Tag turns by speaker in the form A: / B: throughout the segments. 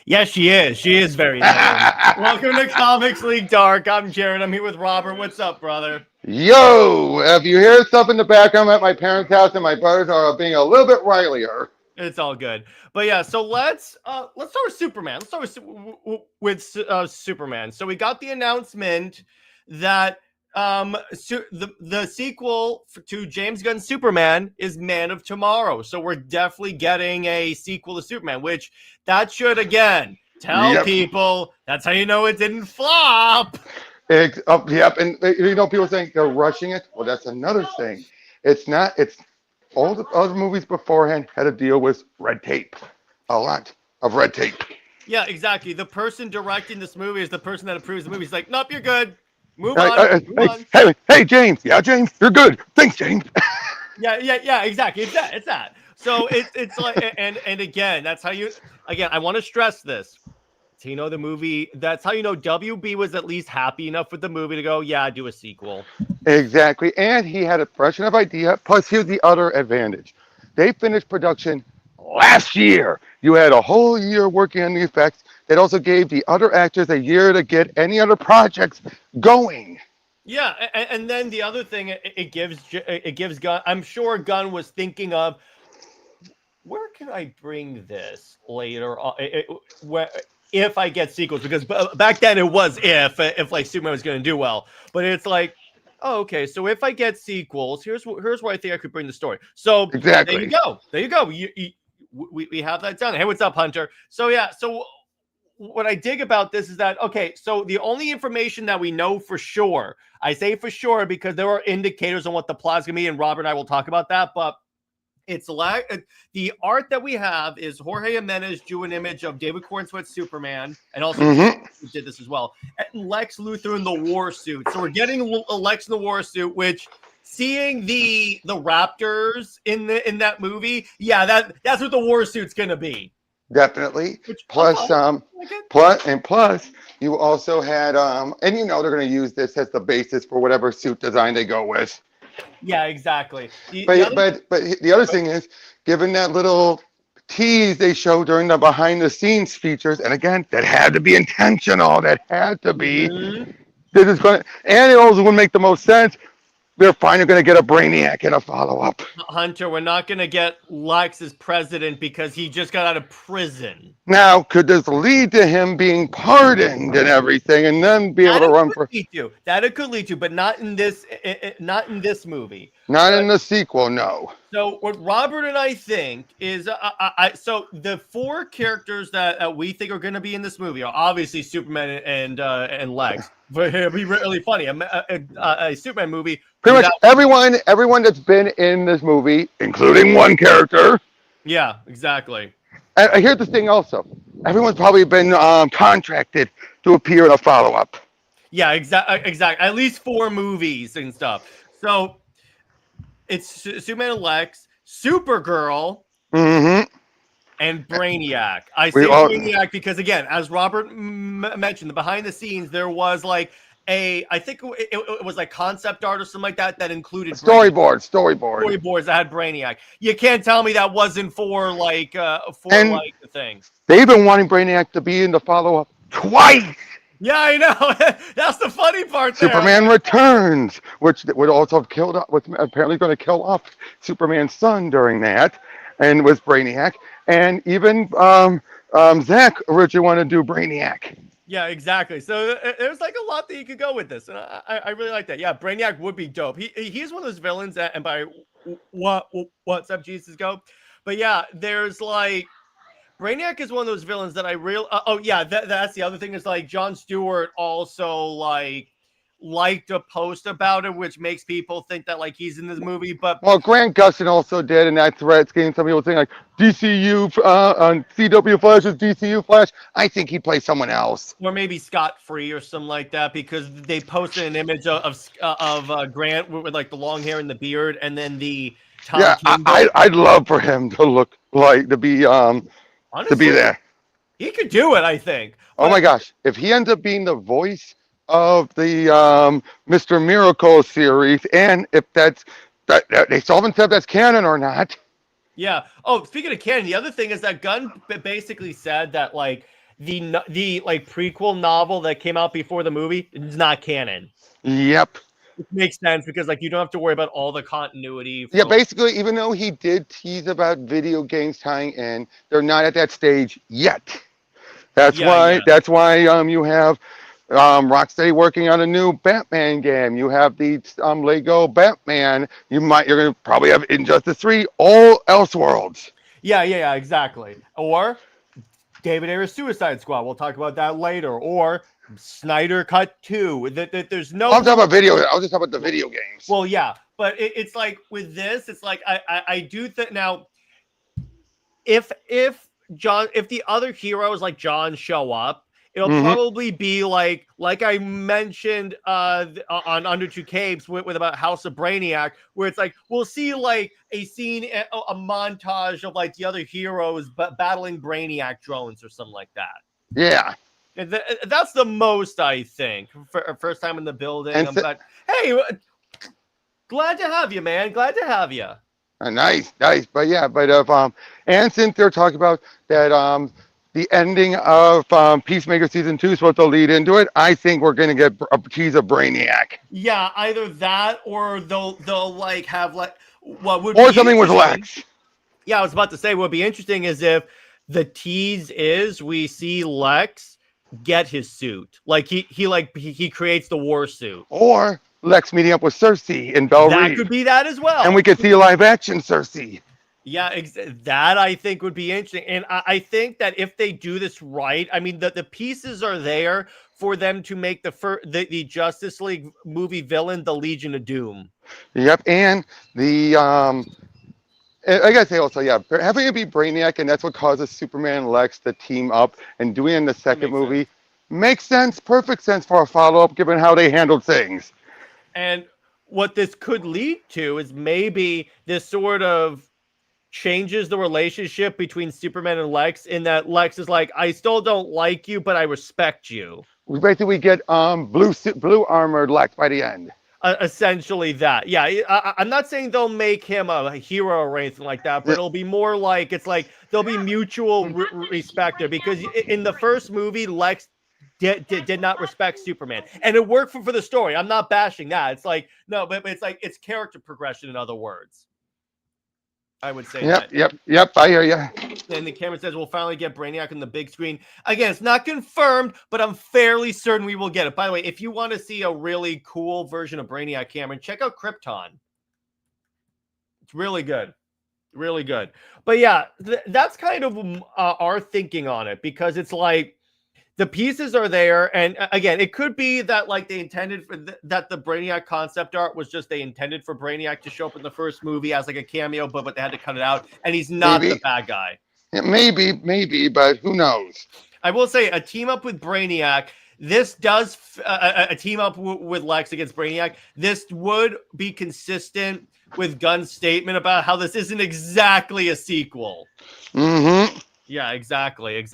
A: Yes, she is. She is very lame. Welcome to Comics League Dark. I'm Jared. I'm here with Robert. What's up, brother?
B: Yo, if you hear stuff in the background, I'm at my parents' house and my brothers are being a little bit wilier.
A: It's all good. But yeah, so let's start with Superman. Let's start with Superman. So we got the announcement that the sequel to James Gunn's Superman is Man of Tomorrow. So we're definitely getting a sequel to Superman, which that should again tell
B: Yep.
A: people that's how you know it didn't flop.
B: Yep. And people think they're rushing it. Well, that's another thing. It's not. It's all the other movies beforehand had to deal with red tape. A lot of red tape.
A: Yeah, exactly. The person directing this movie is the person that approves the movie. He's like, nope, you're good. Move
B: Hey,
A: on.
B: hey, James. Yeah, James, you're good. Thanks, James.
A: Yeah, exactly. It's that. So it's like, and again, that's how you, again, I want to stress this. So, the movie, that's how you know WB was at least happy enough with the movie to go, yeah, do a sequel.
B: Exactly. And he had a fresh enough idea. Plus, here's the other advantage. They finished production last year. You had a whole year working on the effects. That also gave the other actors a year to get any other projects going.
A: Yeah, and then the other thing it gives Gunn, I'm sure Gunn was thinking of, where can I bring this later on? If I get sequels, because back then it was if like Superman was going to do well, but it's like, oh, okay, so if I get sequels, here's where I think I could bring the story. So
B: Exactly.
A: There you go. We have that done. Hey, what's up, Hunter? So yeah, so what I dig about this is that, okay, so the only information that we know for sure, I say for sure because there are indicators on what the plot's gonna be, and Robert and I will talk about that, but it's like the art that we have is Jorge Jimenez drew an image of David Cornsweet's Superman, and also did this as well, and Lex Luthor in the war suit. So we're getting Lex in the war suit, which seeing the Raptors in that movie, yeah, that's what the war suit's gonna be.
B: Definitely.
A: Which,
B: Plus, plus, you also had, and they're going to use this as the basis for whatever suit design they go with.
A: Yeah, exactly.
B: But the other thing is, given that little tease they showed during the behind the scenes features, and again, that had to be intentional. That had to be. This is going to, and it also would make the most sense. They're finally going to get a Brainiac in a follow-up.
A: Hunter, we're not going to get Lex as president because he just got out of prison.
B: Now, could this lead to him being pardoned and everything, and then be able to run for?
A: That it could lead to, but not in this. Not in this movie.
B: Not in the sequel, no.
A: So what Robert and I think is, so the four characters that we think are going to be in this movie are obviously Superman and Lex. But it'll be really funny. A Superman movie.
B: Pretty much everyone that's been in this movie, including one character.
A: Yeah, exactly.
B: And here's the thing also. Everyone's probably been contracted to appear in a follow-up.
A: Yeah, exactly. At least 4 movies and stuff. So it's Superman and Lex, Supergirl, and Brainiac. I say Brainiac because, again, as Robert mentioned, the behind the scenes, there was like I think it was like concept art or something like that included
B: storyboards
A: that had Brainiac. You can't tell me that wasn't for the thing.
B: They've been wanting Brainiac to be in the follow-up twice.
A: Yeah, I know. That's the funny part there.
B: Superman Returns, which would also have killed off, was apparently going to kill off Superman's son during that, and was Brainiac. And even Zach originally wanted to do Brainiac.
A: Yeah, exactly. So there's like a lot that you could go with this, and I really like that. Yeah, Brainiac would be dope. He's one of those villains that, and by what's up, Jesus go. But yeah, there's like Brainiac is one of those villains that I that's the other thing is like Jon Stewart also liked a post about it, which makes people think that like he's in this movie. But
B: Grant Gustin also did, and that threat's getting some people saying like DCU on CW Flash is DCU Flash. I think he plays someone else,
A: or maybe Scott Free or something like that, because they posted an image of Grant with like the long hair and the beard, and then the Tom
B: I'd love for him to look like to be there.
A: He could do it, I think.
B: Oh my gosh, if he ends up being the voice of the Mr. Miracle series, and if that they still haven't said that's canon or not.
A: Yeah. Oh, speaking of canon, the other thing is that Gunn basically said that like the like prequel novel that came out before the movie is not canon.
B: Yep.
A: It makes sense because like you don't have to worry about all the continuity.
B: Yeah, basically, even though he did tease about video games tying in, they're not at that stage yet. That's
A: Yeah,
B: why.
A: yeah.
B: That's why you have Rocksteady working on a new Batman game. You have the Lego Batman. You're gonna probably have Injustice 3, all Elseworlds.
A: Yeah, exactly. Or David Ayer's Suicide Squad. We'll talk about that later. Or Snyder Cut 2. There's no.
B: I'm talking about video. I'll just talk about the video games.
A: Well, yeah, but it's like with this, it's like I do think now. If the other heroes like John show up, it'll probably be like I mentioned on Under Two Capes with about House of Brainiac, where it's like we'll see like a scene, a montage of like the other heroes battling Brainiac drones or something like that.
B: Yeah.
A: That's the most I think for first time in the building. But hey, glad to have you, man. Glad to have you.
B: Nice. But yeah, and since they're talking about that, the ending of Peacemaker season 2 is supposed to lead into it, I think we're gonna get a tease of Brainiac.
A: Yeah, either that or they'll like have like what would
B: or
A: be
B: something with Lex.
A: Yeah, I was about to say what would be interesting is if the tease is we see Lex get his suit, like he creates the war suit,
B: or Lex meeting up with Cersei in Belle
A: that
B: Reeve.
A: could be that as well,
B: and we could see a live action Cersei.
A: Yeah, that I think would be interesting, and I think that if they do this right, I mean the pieces are there for them to make the Justice League movie villain the Legion of Doom.
B: Yep, and the I gotta say also, yeah, having it be Brainiac, and that's what causes Superman and Lex to team up, and doing it in the second movie makes sense, perfect sense for a follow-up, given how they handled things.
A: And what this could lead to is maybe this sort of changes the relationship between Superman and Lex, in that Lex is like, I still don't like you, but I respect you.
B: We basically get blue armored Lex by the end.
A: Essentially that. Yeah, I'm not saying they'll make him a hero or anything like that, but it'll be more like, it's like there'll be mutual respect there, because in the first movie, Lex did not respect Superman, and it worked for the story. I'm not bashing that. It's like, no, but it's like it's character progression, in other words. I would say that.
B: Yep, I hear you.
A: And the camera says we'll finally get Brainiac on the big screen. Again, it's not confirmed, but I'm fairly certain we will get it. By the way, if you want to see a really cool version of Brainiac, Cameron, check out Krypton. It's really good. Really good. But yeah, that's kind of our thinking on it, because it's like the pieces are there, and again, it could be that like they intended for that the Brainiac concept art was just they intended for Brainiac to show up in the first movie as like a cameo, but they had to cut it out, and he's not the bad guy.
B: Yeah, maybe, but who knows?
A: I will say a team up with Brainiac. This does a team up with Lex against Brainiac. This would be consistent with Gunn's statement about how this isn't exactly a sequel. Yeah, exactly.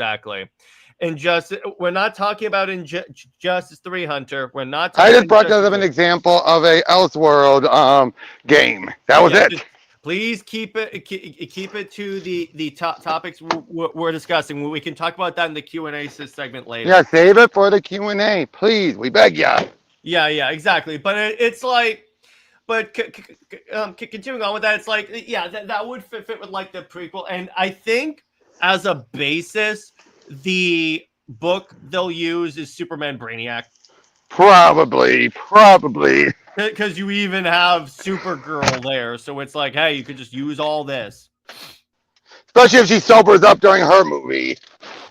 A: Injustice. We're not talking about Injustice 3, Hunter. We're not.
B: I just brought that as an example of a Elseworld game. That was it.
A: Please keep it to the top topics we're discussing. We can talk about that in the Q&A segment later.
B: Yeah, save it for the Q&A, please. We beg ya.
A: Yeah, exactly. But it's like, but continuing on with that, it's like, yeah, that would fit with like the prequel, and I think as a basis, the book they'll use is Superman Brainiac.
B: Probably.
A: Because you even have Supergirl there, so it's like, hey, you could just use all this.
B: Especially if she sobers up during her movie.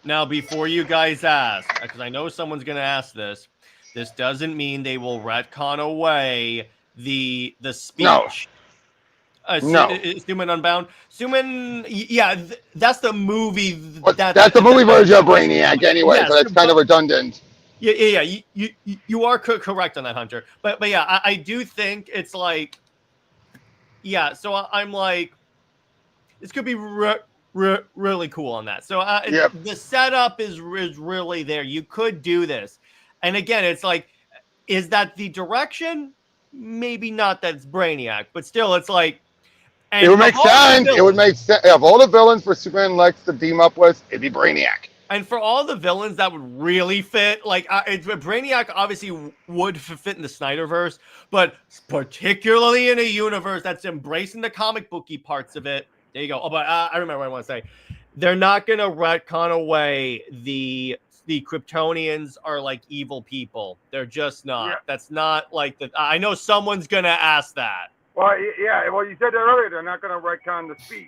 A: Now, before you guys ask, because I know someone's going to ask this doesn't mean they will retcon away the speech.
B: No.
A: Suman Unbound. Suman, yeah, that's the movie.
B: That's the movie version of Brainiac anyway, yes, so that's kind of redundant.
A: Yeah. You are correct on that, Hunter. But yeah, I do think it's like, yeah. So I'm like, this could be really cool on that. So the setup is really there. You could do this, and again, it's like, is that the direction? Maybe not. That's Brainiac, but still, it's like.
B: It would make sense. It would make sense. Of all the villains for Superman and Lex to team up with, it'd be Brainiac.
A: And for all the villains that would really fit, like Brainiac obviously would fit in the Snyderverse, but particularly in a universe that's embracing the comic booky parts of it. There you go. Oh, but I remember what I want to say. They're not going to retcon away the Kryptonians are like evil people. They're just not.
C: Yeah.
A: That's not like the. I know someone's going to ask that.
C: Well, yeah. Well, you said that earlier. They're not going to retcon the speech.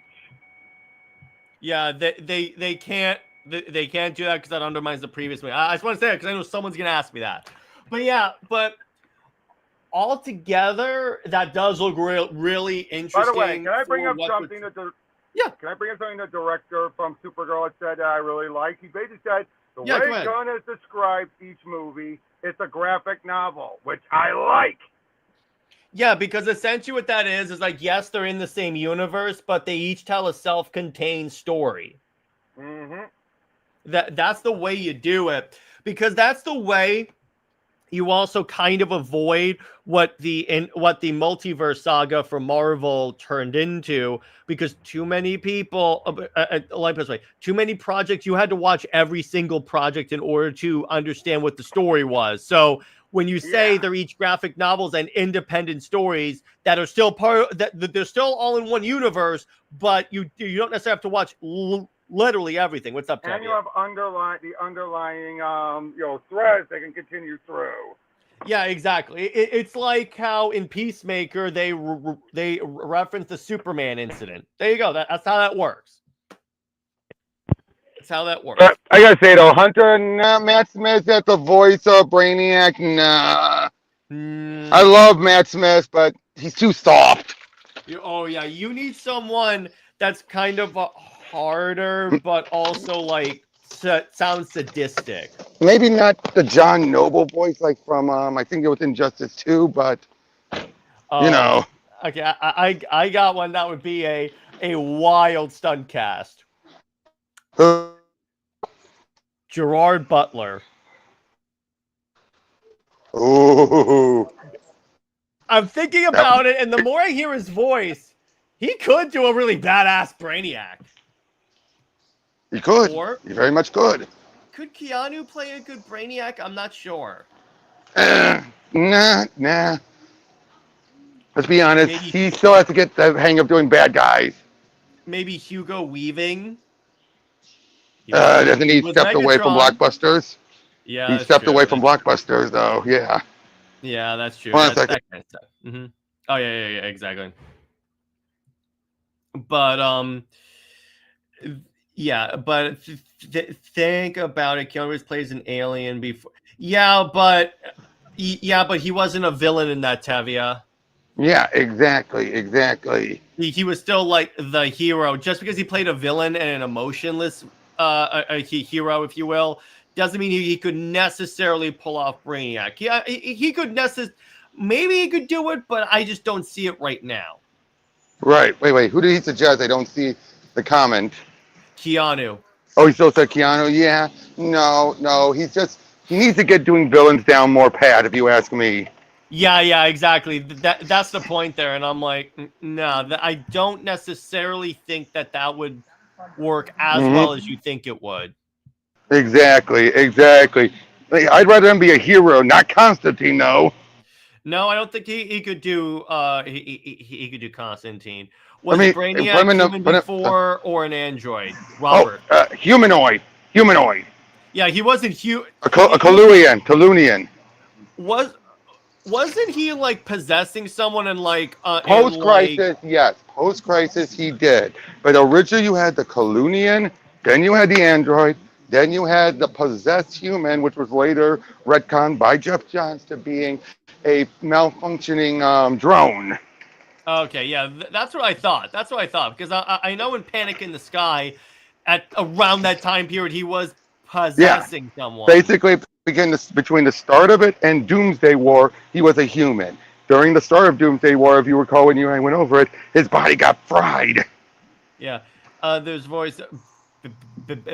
A: Yeah, they can't. They can't do that because that undermines the previous movie. I just want to say that because I know someone's going to ask me that. But yeah, but altogether, that does look really interesting.
C: By the way, can I bring up something that
A: Yeah.
C: Can I bring up something the director from Supergirl had said that I really like? He basically said the
A: Yeah,
C: way Gunn has described each movie, it's a graphic novel, which I like.
A: Yeah, because essentially what that is like, yes, they're in the same universe, but they each tell a self-contained story.
C: Mm-hmm.
A: That's the way you do it, because that's the way you also kind of avoid what the multiverse saga for Marvel turned into, because too many people, like this way, too many projects, you had to watch every single project in order to understand what the story was. So when you say they're each graphic novels and independent stories that are still that they're still all in one universe, but you don't necessarily have to watch literally everything. What's up, Tevye?
C: And you have underlying threads they can continue through.
A: Yeah, exactly. It's like how in Peacemaker they reference the Superman incident. There you go. That's how that works. That's how that works.
B: But I gotta say though, Hunter, Matt Smith at the voice of Brainiac, nah. I love Matt Smith, but he's too soft.
A: Oh yeah, you need someone that's kind of harder, but also like sounds sadistic.
B: Maybe not the John Noble voice like from I think it was Injustice 2, but you know.
A: Okay, I got one that would be a wild stunt cast. Gerard Butler.
B: Ooh.
A: I'm thinking about it, and the more I hear his voice, he could do a really badass Brainiac.
B: He could.
A: Or,
B: he very much could.
A: Could Keanu play a good Brainiac? I'm not sure.
B: Nah. Let's be honest. He still has to get the hang of doing bad guys.
A: Maybe Hugo Weaving.
B: Doesn't he stepped away from Blockbusters?
A: Yeah,
B: he stepped away from Blockbusters, though. Yeah.
A: Yeah, that's true.
B: One
A: That kind of stuff. Mm-hmm. Oh yeah, exactly. But yeah, but think about it. Keanu Reeves plays an alien before. Yeah, but he wasn't a villain in that, Tevye.
B: Yeah, exactly.
A: He was still like the hero. Just because he played a villain and an emotionless a hero, if you will, doesn't mean he could necessarily pull off Brainiac. Yeah, he could maybe he could do it, but I just don't see it right now.
B: Right. Wait. Who did he suggest? I don't see the comment.
A: Keanu.
B: Oh, he still said Keanu? Yeah. No. He needs to get doing villains down more pat, if you ask me.
A: Yeah, exactly. That's the point there. And I'm like, no, I don't necessarily think that would work as well as you think it would.
B: Exactly. Like, I'd rather him be a hero, not Constantine, though.
A: No, I don't think he could do he could do Constantine. Was it Brainiac human before or an android? Robert.
B: Humanoid.
A: Yeah, he wasn't human.
B: A Kalunian.
A: Wasn't he like possessing someone and like
B: post-crisis? Yes, post-crisis he did. But originally you had the Kalunian, then you had the android, then you had the possessed human, which was later retconned by Jeff Johns to being a malfunctioning drone.
A: Okay, yeah, that's what I thought. Because I know in Panic in the Sky, at around that time period, he was possessing someone.
B: Basically, between the start of it and Doomsday War, he was a human. During the start of Doomsday War, if you recall when you and I went over it, his body got fried.
A: Yeah, there's voice,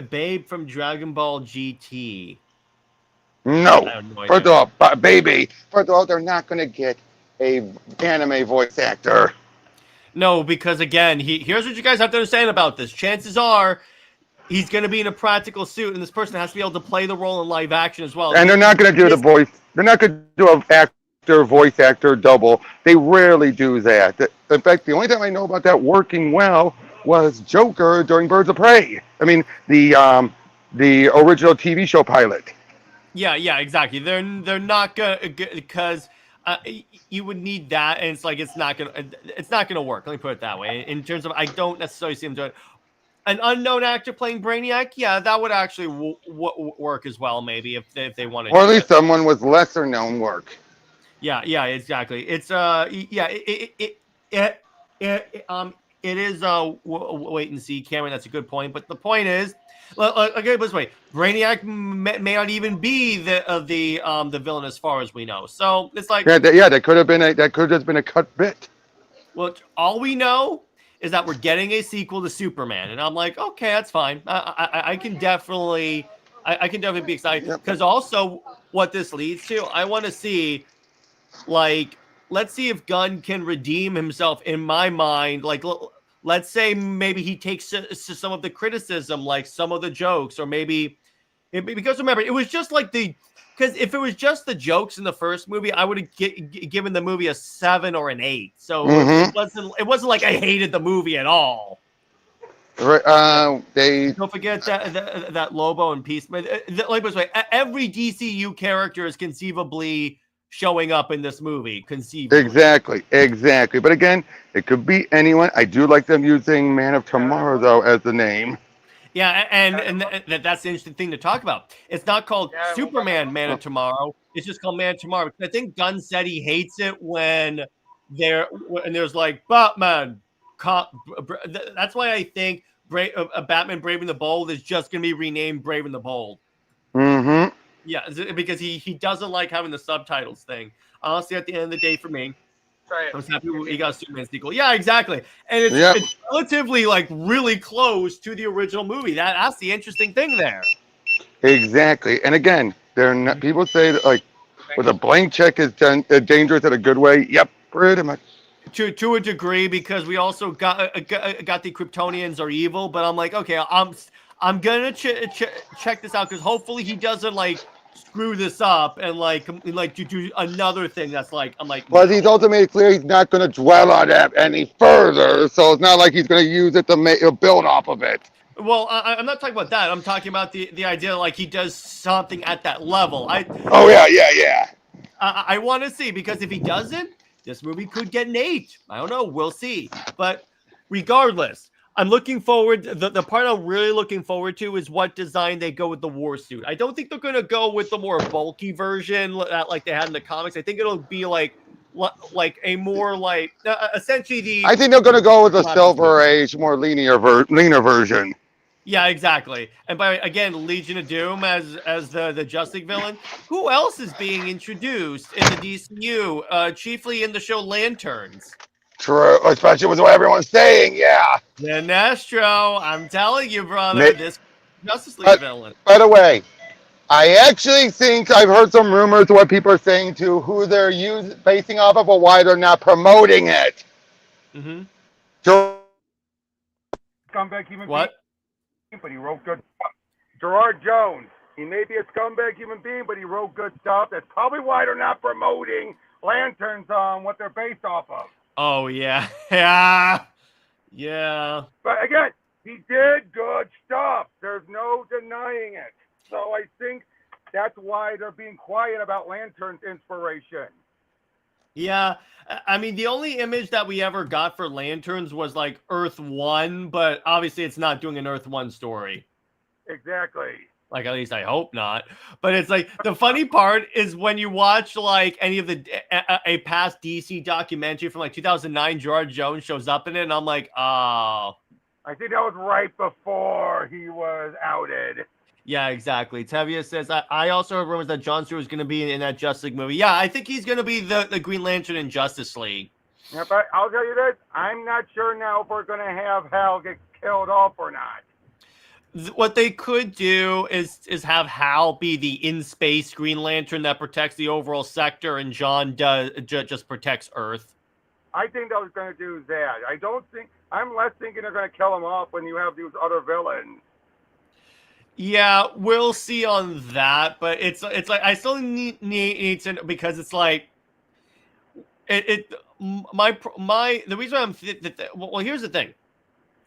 A: Babe from Dragon Ball GT.
B: No, first of all, they're not going to get a anime voice actor.
A: No, because again, here's what you guys have to understand about this. Chances are he's going to be in a practical suit, and this person has to be able to play the role in live action as well.
B: And they're not going to do the voice. They're not going to do an actor, voice actor double. They rarely do that. In fact, the only time I know about that working well was Joker during Birds of Prey. I mean, the original TV show pilot.
A: Yeah, exactly. They're not gonna because you would need that, and it's like it's not gonna work. Let me put it that way. In terms of, I don't necessarily see him doing an unknown actor playing Brainiac. Yeah, that would actually work as well, maybe if they want to.
B: Or at least someone with lesser known work.
A: Yeah, exactly. It's it is wait and see, Cameron. That's a good point. But the point is, okay, this way, Brainiac may not even be the villain as far as we know. So it's like,
B: that could have been that could have been a cut bit.
A: Well, all we know is that we're getting a sequel to Superman, and I'm like, okay, that's fine. I can definitely be excited because also what this leads to, I want to see, like, let's see if Gunn can redeem himself in my mind. Like, let's say maybe he takes some of the criticism, like some of the jokes, or maybe because remember, it was just like because if it was just the jokes in the first movie, I would have given the movie a 7 or an 8. So it wasn't like I hated the movie at all.
B: Right,
A: don't forget that Lobo and Peacemaker. Like this way, every DCU character is conceivably showing up in this movie. Conceivably.
B: Exactly. But again, it could be anyone. I do like them using Man of Tomorrow though as the name.
A: Yeah, and that's the interesting thing to talk about. It's not called Superman Man of Tomorrow. It's just called Man of Tomorrow. I think Gunn said he hates it when there's like Batman. That's why I think Batman Brave and the Bold is just going to be renamed Brave and the Bold.
B: Mm-hmm.
A: Yeah, because he doesn't like having the subtitles thing. Honestly, at the end of the day, for me, I was happy he got a Superman sequel. Yeah, exactly. And it's relatively, like, really close to the original movie. That's the interesting thing there.
B: Exactly. And again, they're not, people say that, like, with a blank check is dangerous in a good way. Yep, pretty much.
A: To a degree, because we also got the Kryptonians are evil. But I'm like, okay, I'm gonna check this out because hopefully he doesn't like screw this up and like do another thing that's like, I'm like,
B: well, he's also made it clear he's not going to dwell on that any further, so it's not like he's going to use it to build off of it.
A: Well, I'm not talking about that. I'm talking about the idea like he does something at that level.
B: Yeah.
A: I want to see, because if he doesn't, this movie could get an 8. I don't know. We'll see. But regardless, I'm looking forward. The part I'm really looking forward to is what design they go with the war suit. I don't think they're going to go with the more bulky version like they had in the comics. I think it'll be like a more like essentially
B: I think they're going to go with the Silver Age, more leaner version.
A: Yeah, exactly. And by again, Legion of Doom as the Justice villain. Who else is being introduced in the DCU? Chiefly in the show Lanterns.
B: True, especially with what everyone's saying. Yeah.
A: Sinestro, I'm telling you, brother, this Justice League villain.
B: By the way, I actually think I've heard some rumors of what people are saying to who they're basing off of, or why they're not promoting it.
A: Mm-hmm.
C: Scumbag human
A: what?
C: being, but he wrote good stuff. Gerard Jones. He may be a scumbag human being, but he wrote good stuff. That's probably why they're not promoting Lanterns on what they're based off of.
A: Oh, yeah. Yeah.
C: But again, he did good stuff. There's no denying it. So I think that's why they're being quiet about Lantern's inspiration.
A: Yeah. I mean, the only image that we ever got for Lanterns was like Earth 1, but obviously it's not doing an Earth 1 story.
C: Exactly.
A: Like, at least I hope not. But it's like, the funny part is when you watch like any of a past DC documentary from like 2009, Gerard Jones shows up in it, and I'm like, oh.
C: I think that was right before he was outed.
A: Yeah, exactly. Tevia says, I also heard rumors that Jon Stewart is going to be in that Justice League movie. Yeah, I think he's going to be the Green Lantern in Justice League.
C: Yeah, but I'll tell you this, I'm not sure now if we're going to have Hal get killed off or not.
A: What they could do is have Hal be the in-space Green Lantern that protects the overall sector, and John just protects Earth.
C: I think they're going to do that. I'm less thinking they're going to kill him off when you have these other villains.
A: Yeah, we'll see on that, but it's like I still need to, because it's like my the reason why well, here's the thing.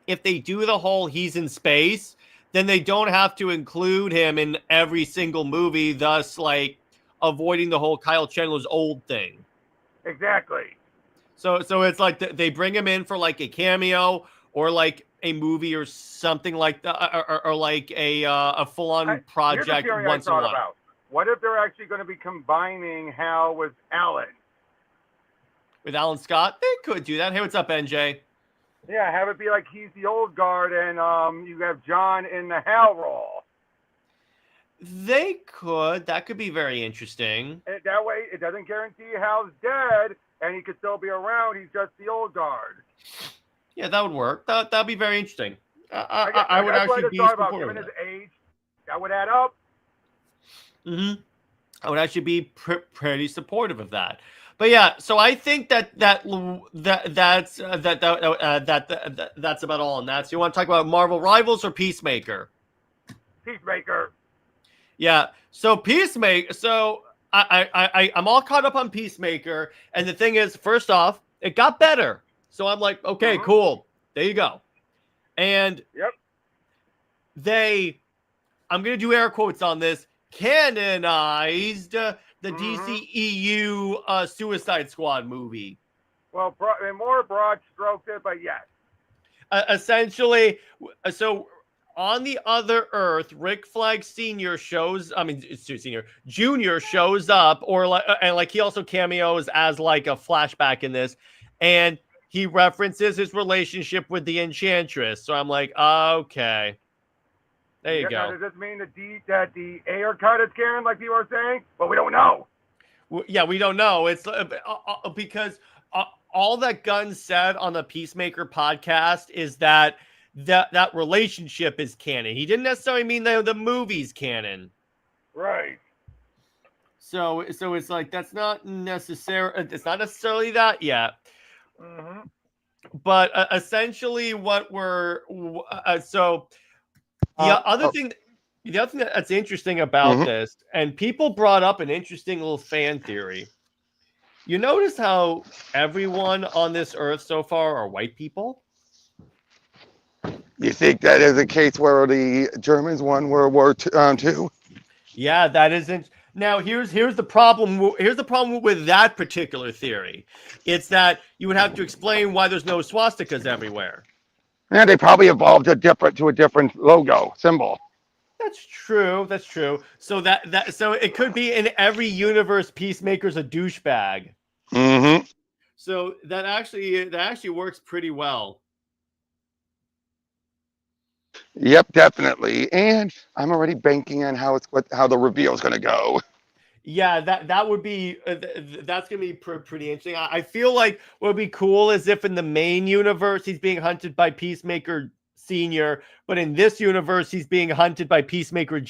A: If they do the whole he's in space, then they don't have to include him in every single movie, thus like avoiding the whole Kyle Chandler's old thing.
C: Exactly.
A: So it's like they bring him in for like a cameo or like a movie or something like that, or like a full on
C: Here's a
A: project
C: theory I
A: once in a
C: thought
A: while.
C: about. What if they're actually going to be combining Hal with Alan?
A: With Alan Scott, they could do that. Hey, what's up, NJ?
C: Yeah, have it be like he's the old guard and you have John in the Hal role.
A: They could. That could be very interesting.
C: And that way, it doesn't guarantee Hal's dead and he could still be around. He's just the old guard.
A: Yeah, that would work. That'd be very interesting.
C: I
A: would
C: that's
A: actually
C: what
A: be
C: I thought about.
A: supportive
C: Given
A: of
C: his
A: that.
C: age, that would add up.
A: I would actually be pretty supportive of that. But yeah, so I think that's about all on that. So you want to talk about Marvel Rivals or Peacemaker?
C: Peacemaker.
A: Yeah. So Peacemaker. So I'm all caught up on Peacemaker, and the thing is, first off, it got better. So I'm like, okay, cool. There you go. And I'm gonna do air quotes on this. Canonized the DCEU Suicide Squad movie.
C: Well, more broad stroked it, but yes.
A: Essentially, so on the other Earth, Rick Flag Jr. shows up, or like, and like he also cameos as like a flashback in this, and he references his relationship with the Enchantress. So I'm like, okay. There you go.
C: Now, does this mean that the air cut is canon, like people are saying? But we don't know.
A: Yeah, we don't know. It's because all that Gunn said on the Peacemaker podcast is that relationship is canon. He didn't necessarily mean the movie's canon.
C: Right.
A: So it's like it's not necessarily that yet. But essentially, what we're the other thing that's interesting about this, and people brought up an interesting little fan theory. You notice how everyone on this earth so far are white people?
B: You think that is a case where the Germans won World War II?
A: Yeah, that isn't. Now here's the problem. Here's the problem with that particular theory. It's that you would have to explain why there's no swastikas everywhere.
B: Yeah, they probably evolved to a different logo symbol.
A: That's true. So so it could be in every universe. Peacemaker's a douchebag. So that actually works pretty well.
B: Yep, definitely. And I'm already banking on how the reveal is going to go.
A: Yeah, that would be that's gonna be pretty interesting. I feel like what would be cool is if in the main universe he's being hunted by Peacemaker Senior, but in this universe he's being hunted by Peacemaker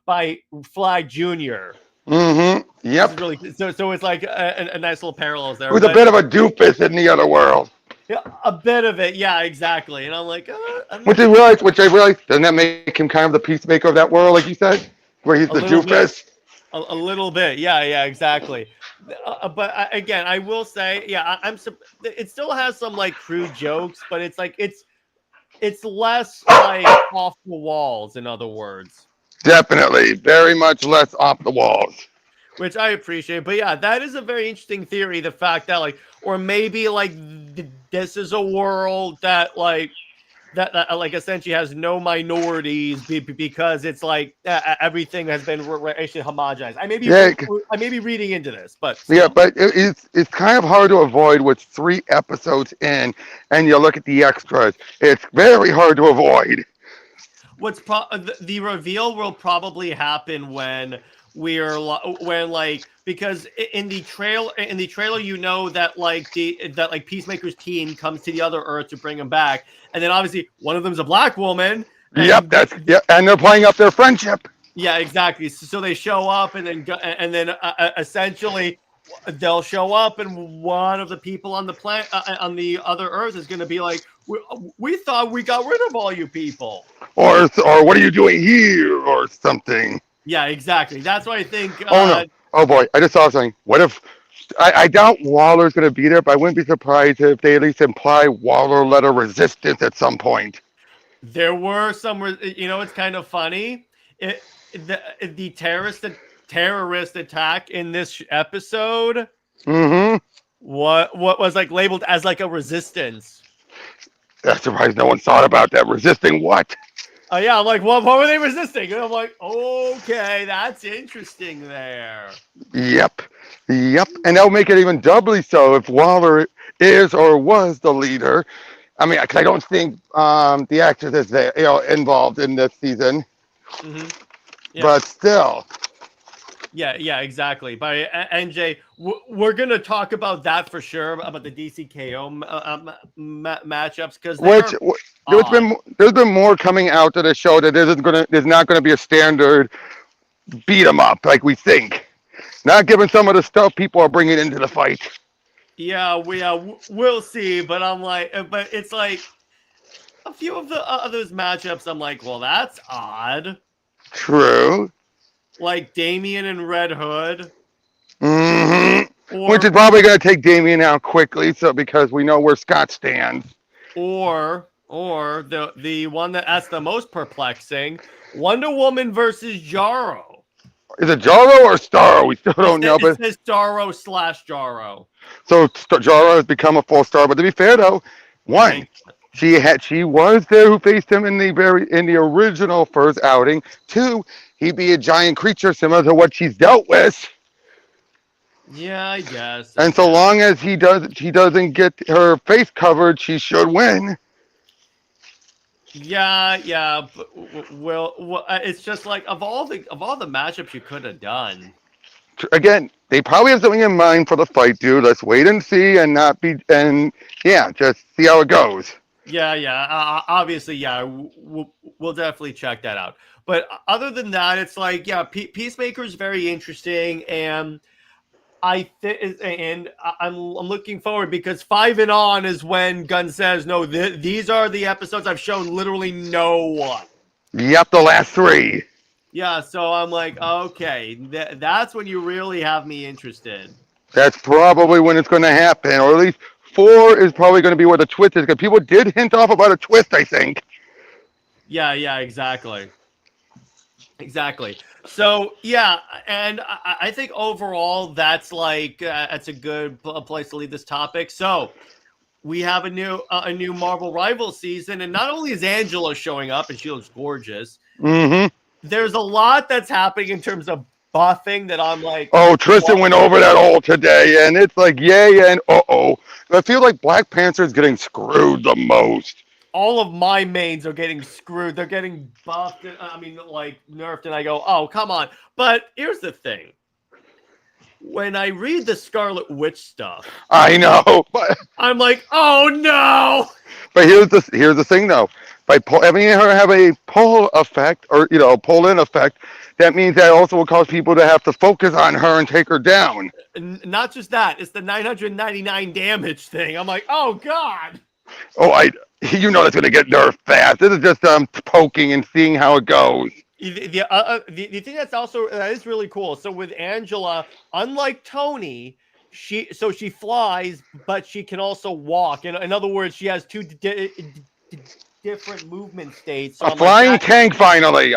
A: by Flag Junior.
B: Yep.
A: Really, so it's like a nice little parallels there.
B: Who's a bit of a doofus in the other world.
A: Yeah, a bit of it, yeah, exactly. And I'm like,
B: which I realized, doesn't that make him kind of the Peacemaker of that world, like you said, where he's the doofus?
A: A little bit, yeah, exactly. But again, I will say, yeah, it still has some like crude jokes, but it's like it's less like off the walls. In other words,
B: definitely, very much less off the walls,
A: which I appreciate. But yeah, that is a very interesting theory. The fact that like, or maybe like this is a world that like. That like essentially has no minorities because it's like everything has been racially homogenized. I may be reading into this, but still.
B: Yeah, but it's kind of hard to avoid with 3 episodes in, and you look at the extras. It's very hard to avoid.
A: The reveal will probably happen when because in the trailer you know that like Peacemaker's team comes to the other Earth to bring him back, and then obviously one of them's a black woman.
B: And they're playing up their friendship.
A: Yeah, exactly. So they show up, and then essentially they'll show up, and one of the people on the planet, on the other Earth, is going to be like, we thought we got rid of all you people.
B: Or what are you doing here, or something.
A: Yeah, exactly. That's why I think.
B: Oh no! Oh boy! I just saw something. What if? I doubt Waller's going to be there, but I wouldn't be surprised if they at least imply Waller led a resistance at some point.
A: There were some. It's kind of funny. The terrorist attack in this episode.
B: Mm-hmm.
A: What was like labeled as like a resistance?
B: That's surprised no one thought about that. Resisting what?
A: Oh yeah, I'm like, what were they resisting? And I'm like, okay, that's interesting there.
B: Yep. And that'll make it even doubly so if Waller is or was the leader. I mean, I don't think the actress is there, involved in this season.
A: Mm-hmm. Yeah.
B: But still.
A: Yeah, exactly. But NJ, we're gonna talk about that for sure, about the DCKO matchups, because
B: there's been more coming out of the show that there's not gonna be a standard beat 'em up like we think. Not given some of the stuff people are bringing into the fight.
A: Yeah, we'll see. But I'm like, but it's like a few of the those matchups. I'm like, well, that's odd.
B: True.
A: Like Damien and Red Hood.
B: Mm-hmm. Which is probably going to take Damien out quickly, so because we know where Scott stands.
A: Or the one that's the most perplexing, Wonder Woman versus Jarro.
B: Is it Jarro or Starro? We still don't know.
A: It says Starro/Jarro.
B: So Jarro has become a full star. But to be fair, though, one, she was there who faced him in the original first outing. Two, he'd be a giant creature similar to what she's dealt with.
A: Yeah, I guess.
B: And so long as he doesn't get her face covered, she should win.
A: Yeah. Well, it's just like of all the matchups you could have done.
B: Again, they probably have something in mind for the fight, dude. Let's wait and see, just see how it goes.
A: Yeah. Obviously, yeah. We'll definitely check that out. But other than that, it's like, yeah, Peacemaker is very interesting, and I'm looking forward because 5 and on is when Gunn says, no, these are the episodes I've shown literally no one.
B: Yep, the last 3.
A: Yeah, so I'm like, okay, that's when you really have me interested.
B: That's probably when it's going to happen, or at least 4 is probably going to be where the twist is, because people did hint off about a twist, I think.
A: Yeah, exactly. So yeah, and I think overall that's like that's a good place to leave this topic. So we have a new Marvel Rival season, and not only is Angela showing up and she looks gorgeous, there's a lot that's happening in terms of buffing that I'm like,
B: oh, Tristan went over that all today, and it's like, yay and uh-oh. I feel like Black Panther is getting screwed the most.
A: All of my mains are getting screwed. They're getting buffed. Like nerfed, and I go, oh, come on. But here's the thing. When I read the Scarlet Witch stuff,
B: I know, but
A: I'm like, oh no.
B: But here's the thing, though. By having her have a pull effect, or pull-in effect, that means that also will cause people to have to focus on her and take her down.
A: Not just that. It's the 999 damage thing. I'm like, oh god.
B: Oh, that's going to get nerfed fast. This is just poking and seeing how it goes.
A: The thing that is really cool. So with Angela, unlike Tony, she flies, but she can also walk. In other words, she has 2 different movement states. So
B: a flying tank finally.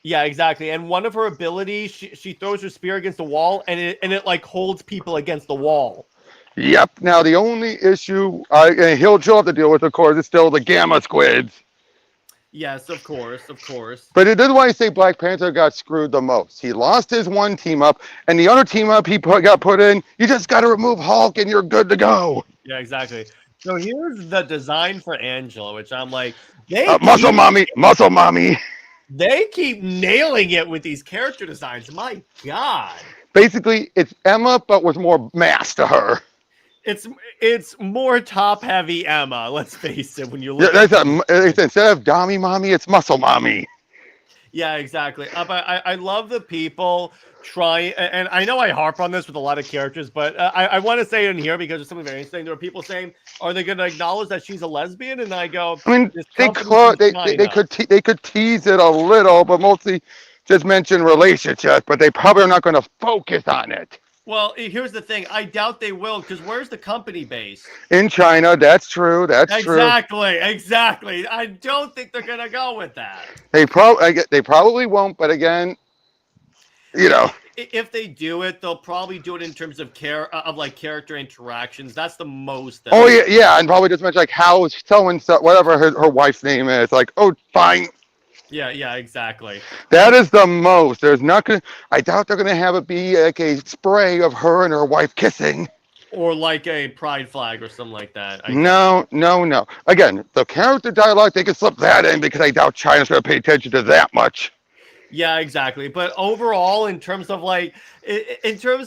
A: Yeah, exactly. And one of her abilities, she throws her spear against the wall, and it like holds people against the wall.
B: Yep. Now, the only issue he'll have to deal with, of course, is still the Gamma Squids.
A: Yes, of course.
B: But it is why I say Black Panther got screwed the most. He lost his one team up, and the other team up got put in. You just got to remove Hulk, and you're good to go.
A: Yeah, exactly. So here's the design for Angela, which I'm like,
B: muscle mommy.
A: They keep nailing it with these character designs. My God.
B: Basically, it's Emma, but with more mass to her.
A: It's more top heavy Emma. Let's face it. When you look,
B: instead of Dommy Mommy, it's Muscle Mommy.
A: Yeah, exactly. But I love the people trying, and I know I harp on this with a lot of characters, but I want to say it in here because it's something very interesting. There are people saying, "Are they going to acknowledge that she's a lesbian?" And I go,
B: I mean,
A: "This
B: they
A: company's in
B: could
A: China."
B: they could tease it a little, but mostly just mention relationships. But they probably are not going to focus on it.
A: Well, here's the thing. I doubt they will because where's the company based?
B: In China, that's true. That's true.
A: Exactly, exactly. I don't think they're going to go with that.
B: They probably won't. But again, you know.
A: If they do it, they'll probably do it in terms of like character interactions. That's the most.
B: Oh yeah, yeah, and probably just mention like how so and so, whatever her wife's name is. Like, oh, fine.
A: Yeah, yeah, exactly.
B: That is the most. There's not gonna. I doubt they're gonna have it be like a spray of her and her wife kissing.
A: Or like a pride flag or something like that.
B: No, no, no. Again, the character dialogue, they can slip that in because I doubt China's gonna pay attention to that much.
A: Yeah, exactly. But overall, in terms of like Angela,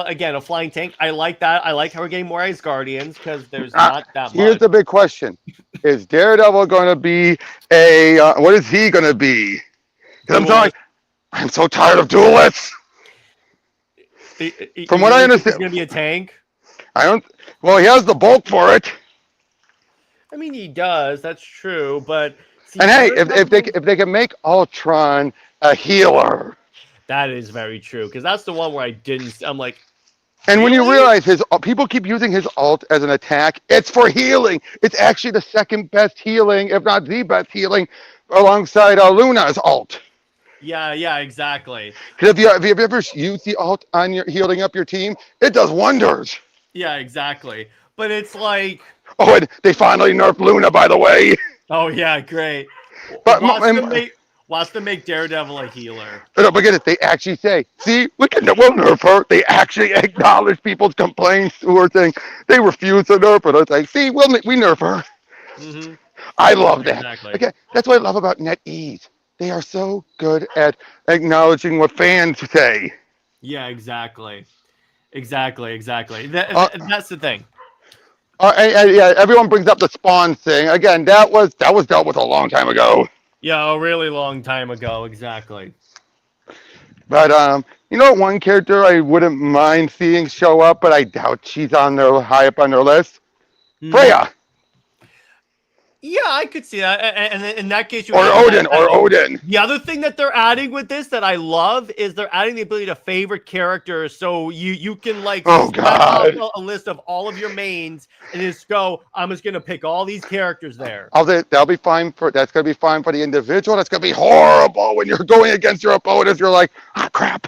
A: again, a flying tank. I like that. I like how we're getting more Ice Guardians because there's not that
B: Here's
A: much.
B: the big question: is Daredevil going to be a? What is he going to be? I'm so tired of duelists. From what I understand,
A: he's gonna be a tank.
B: I don't. Well, he has the bulk for it.
A: I mean, he does. That's true. But see,
B: and hey, if they can make Ultron a healer,
A: that is very true. Because that's the one where I didn't. I'm like.
B: And when you realize people keep using his ult as an attack, it's for healing. It's actually the second best healing, if not the best healing, alongside Luna's ult.
A: Yeah, yeah, exactly.
B: Because if you ever used the ult on your healing up your team, it does wonders.
A: Yeah, exactly. But it's like,
B: oh, and they finally nerfed Luna, by the way.
A: Oh yeah, great.
B: But
A: watch them make Daredevil a healer.
B: But get it, they actually say, see, we'll nerf her. They actually acknowledge people's complaints who are saying they refuse to nerf her. It's like, see, we nerf her.
A: Mm-hmm.
B: I love that.
A: Exactly.
B: Again, that's what I love about NetEase. They are so good at acknowledging what fans say.
A: Yeah, exactly. That's the thing.
B: Yeah, everyone brings up the Spawn thing. Again, that was dealt with a long time ago.
A: Yeah, a really long time ago, exactly.
B: But you know, one character I wouldn't mind seeing show up, but I doubt she's on their high up on their list. Freya.
A: Yeah, I could see that, and in that case,
B: Odin.
A: The other thing that they're adding with this that I love is they're adding the ability to favorite characters, so you can like
B: off
A: a list of all of your mains and just go. I'm just gonna pick all these characters there.
B: That'll be fine that's gonna be fine for the individual. That's gonna be horrible when you're going against your opponents. You're like, ah, crap.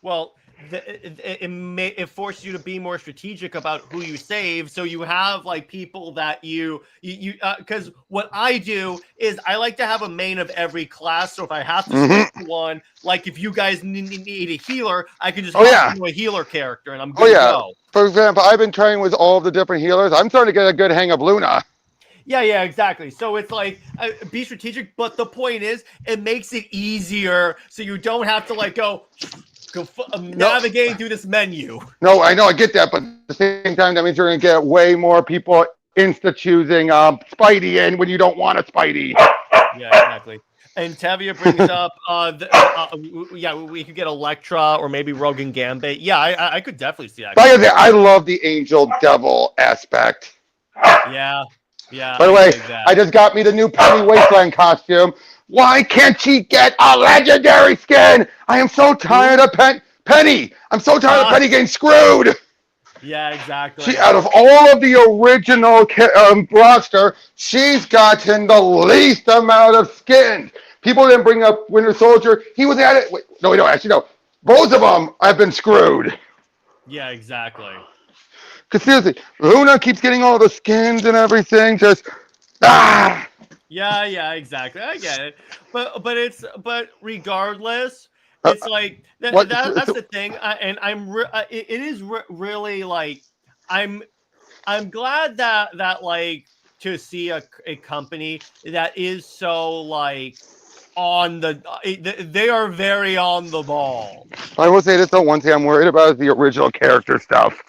A: Well, it forces you to be more strategic about who you save. So you have like people that you because what I do is I like to have a main of every class. So if I have to switch to one, like if you guys need a healer, I can just hop into a healer character and I'm good to go.
B: For example, I've been trying with all of the different healers. I'm starting to get a good hang of Luna.
A: Yeah, exactly. So it's like be strategic, but the point is it makes it easier so you don't have to like go navigating through this menu.
B: No, I know, I get that, but at the same time, that means you're going to get way more people insta-choosing Spidey in when you don't want a Spidey.
A: Yeah, exactly. And Tavia brings up, we could get Elektra or maybe Rogue and Gambit. Yeah, I could definitely see that.
B: I love the Angel Devil aspect.
A: Yeah.
B: By the way, I just got me the new Penny Wasteland costume. Why can't she get a legendary skin? I am so tired of Penny. I'm so tired of Penny getting screwed.
A: Yeah, exactly.
B: Out of all of the original roster, she's gotten the least amount of skins. People didn't bring up Winter Soldier. He was at it. No. Both of them have been screwed.
A: Yeah, exactly.
B: Because seriously, Luna keeps getting all the skins and everything.
A: Yeah, exactly. I get it, but regardless, it's like that's the thing. And it is really like I'm glad that like to see a company that is so like on they are very on the ball.
B: I will say this though, one thing I'm worried about is the original character stuff.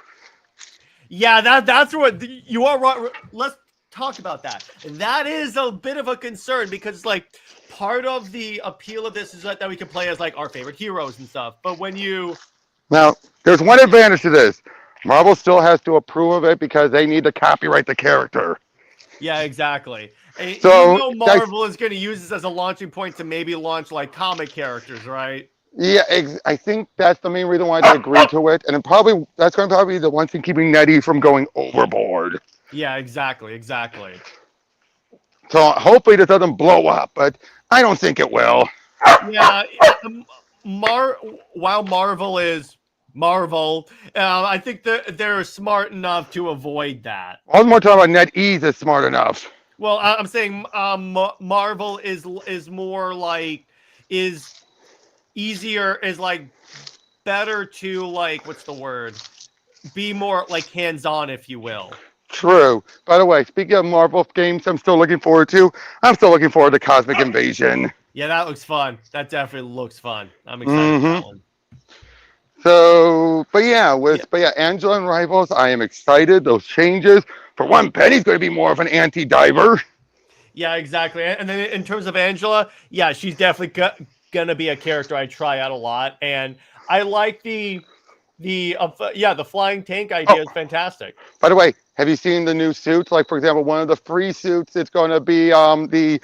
A: Yeah, that's what you are right. talk about that. That is a bit of a concern because, like, part of the appeal of this is that we can play as like our favorite heroes and stuff. But when you
B: Now, there's one advantage to this. Marvel still has to approve of it because they need to copyright the character.
A: Yeah, exactly. And
B: So
A: Marvel is going to use this as a launching point to maybe launch like comic characters, right?
B: yeah, I think that's the main reason why they agreed to it, and it probably that's going to probably be the one thing keeping Nettie from going overboard.
A: Yeah, exactly.
B: So hopefully this doesn't blow up, but I don't think it will.
A: Yeah, while Marvel is Marvel, I think that they're smart enough to avoid that.
B: All the more talking about NetEase is smart enough.
A: Well, I'm saying Marvel is more like is easier, is like better to like what's the word? Be more like hands-on, if you will.
B: True. By the way, speaking of Marvel games, I'm still looking forward to Cosmic Invasion.
A: Yeah, that looks fun. That definitely looks fun. I'm excited for that one.
B: So, but yeah, Angela and Rivals, I am excited. Those changes. For one, Penny's going to be more of an anti-diver.
A: Yeah, exactly. And then in terms of Angela, yeah, she's definitely gonna be a character I try out a lot, and I like the flying tank idea is fantastic.
B: By the way, have you seen the new suits? Like, for example, one of the free suits, it's going to be the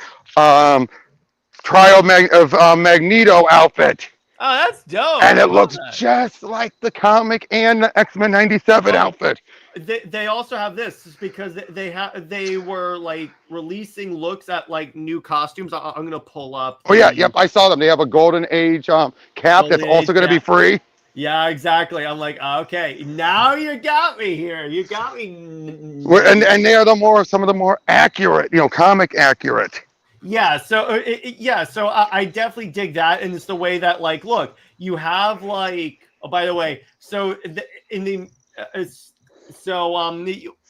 B: Trial of Magneto outfit.
A: Oh, that's dope.
B: And it looks just like the comic and the X-Men 97 outfit.
A: They also have this because they were like releasing looks at like new costumes. I'm gonna pull up.
B: Oh yeah, yep, I saw them. They have a Golden Age cap that's also going to be free.
A: Yeah, exactly. I'm like, okay, now you got me here. You got me.
B: And they are some of the more accurate, comic accurate.
A: Yeah, so I definitely dig that, and it's the way that like, look, you have like, oh, by the way, so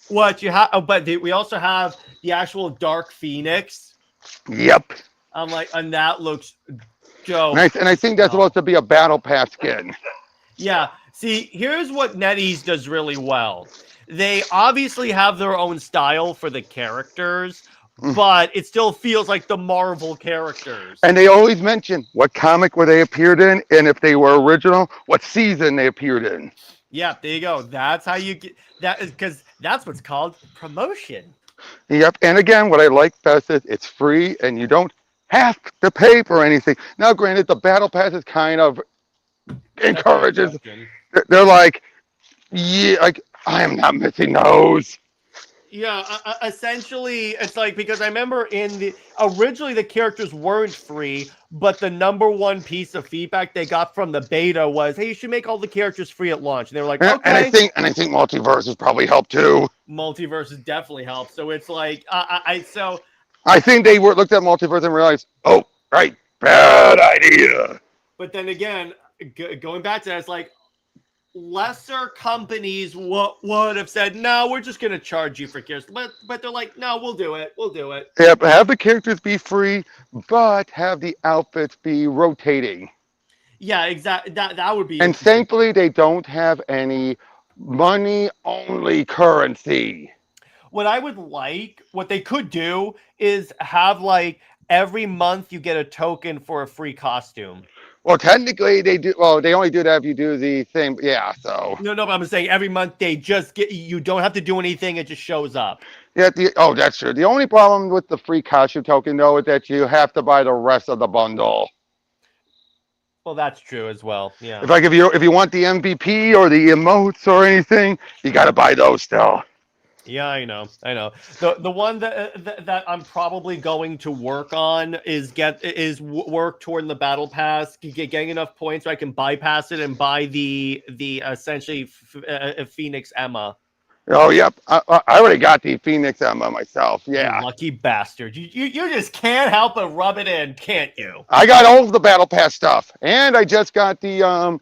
A: what you have, we also have the actual Dark Phoenix.
B: Yep.
A: I'm like, and that looks dope.
B: And I think that's supposed to be a battle pass skin.
A: Yeah. See, here's what NetEase does really well. They obviously have their own style for the characters, but it still feels like the Marvel characters.
B: And they always mention what comic where they appeared in, and if they were original, what season they appeared in.
A: Yeah, there you go. That's how you get that, is because that's what's called promotion.
B: Yep. And again, what I like best is it's free and you don't have to pay for anything. Now, granted, the battle pass is kind of encourages. They're like, yeah, like I am not missing those.
A: Yeah, essentially, it's like, because I remember originally the characters weren't free, but the number one piece of feedback they got from the beta was, "Hey, you should make all the characters free at launch." And they were like, "Okay."
B: And I think multiverses probably helped too.
A: Multiverses definitely help. So it's like, I
B: think they looked at multiverse and realized, oh, right, bad idea.
A: But then again, going back to that, it's like, lesser companies would have said, no, we're just going to charge you for characters. But they're like, no, we'll do it.
B: Yeah, but have the characters be free, but have the outfits be rotating.
A: Yeah, exactly. That would be.
B: And thankfully, they don't have any money-only currency.
A: What they could do is have like every month you get a token for a free costume.
B: Well, technically they do. Well, they only do that if you do the thing. Yeah, so.
A: No, but I'm saying every month they just get. You don't have to do anything; it just shows up.
B: Yeah. That's true. The only problem with the free costume token, though, is that you have to buy the rest of the bundle.
A: Well, that's true as well. Yeah.
B: If you want the MVP or the emotes or anything, you got to buy those still.
A: Yeah, I know. The one that I'm probably going to work on is work toward the battle pass, getting enough points so I can bypass it and buy the essentially Phoenix Emma.
B: Oh, yep. I already got the Phoenix Emma myself. Yeah.
A: You lucky bastard. You just can't help but rub it in, can't you?
B: I got all of the battle pass stuff, and I just got the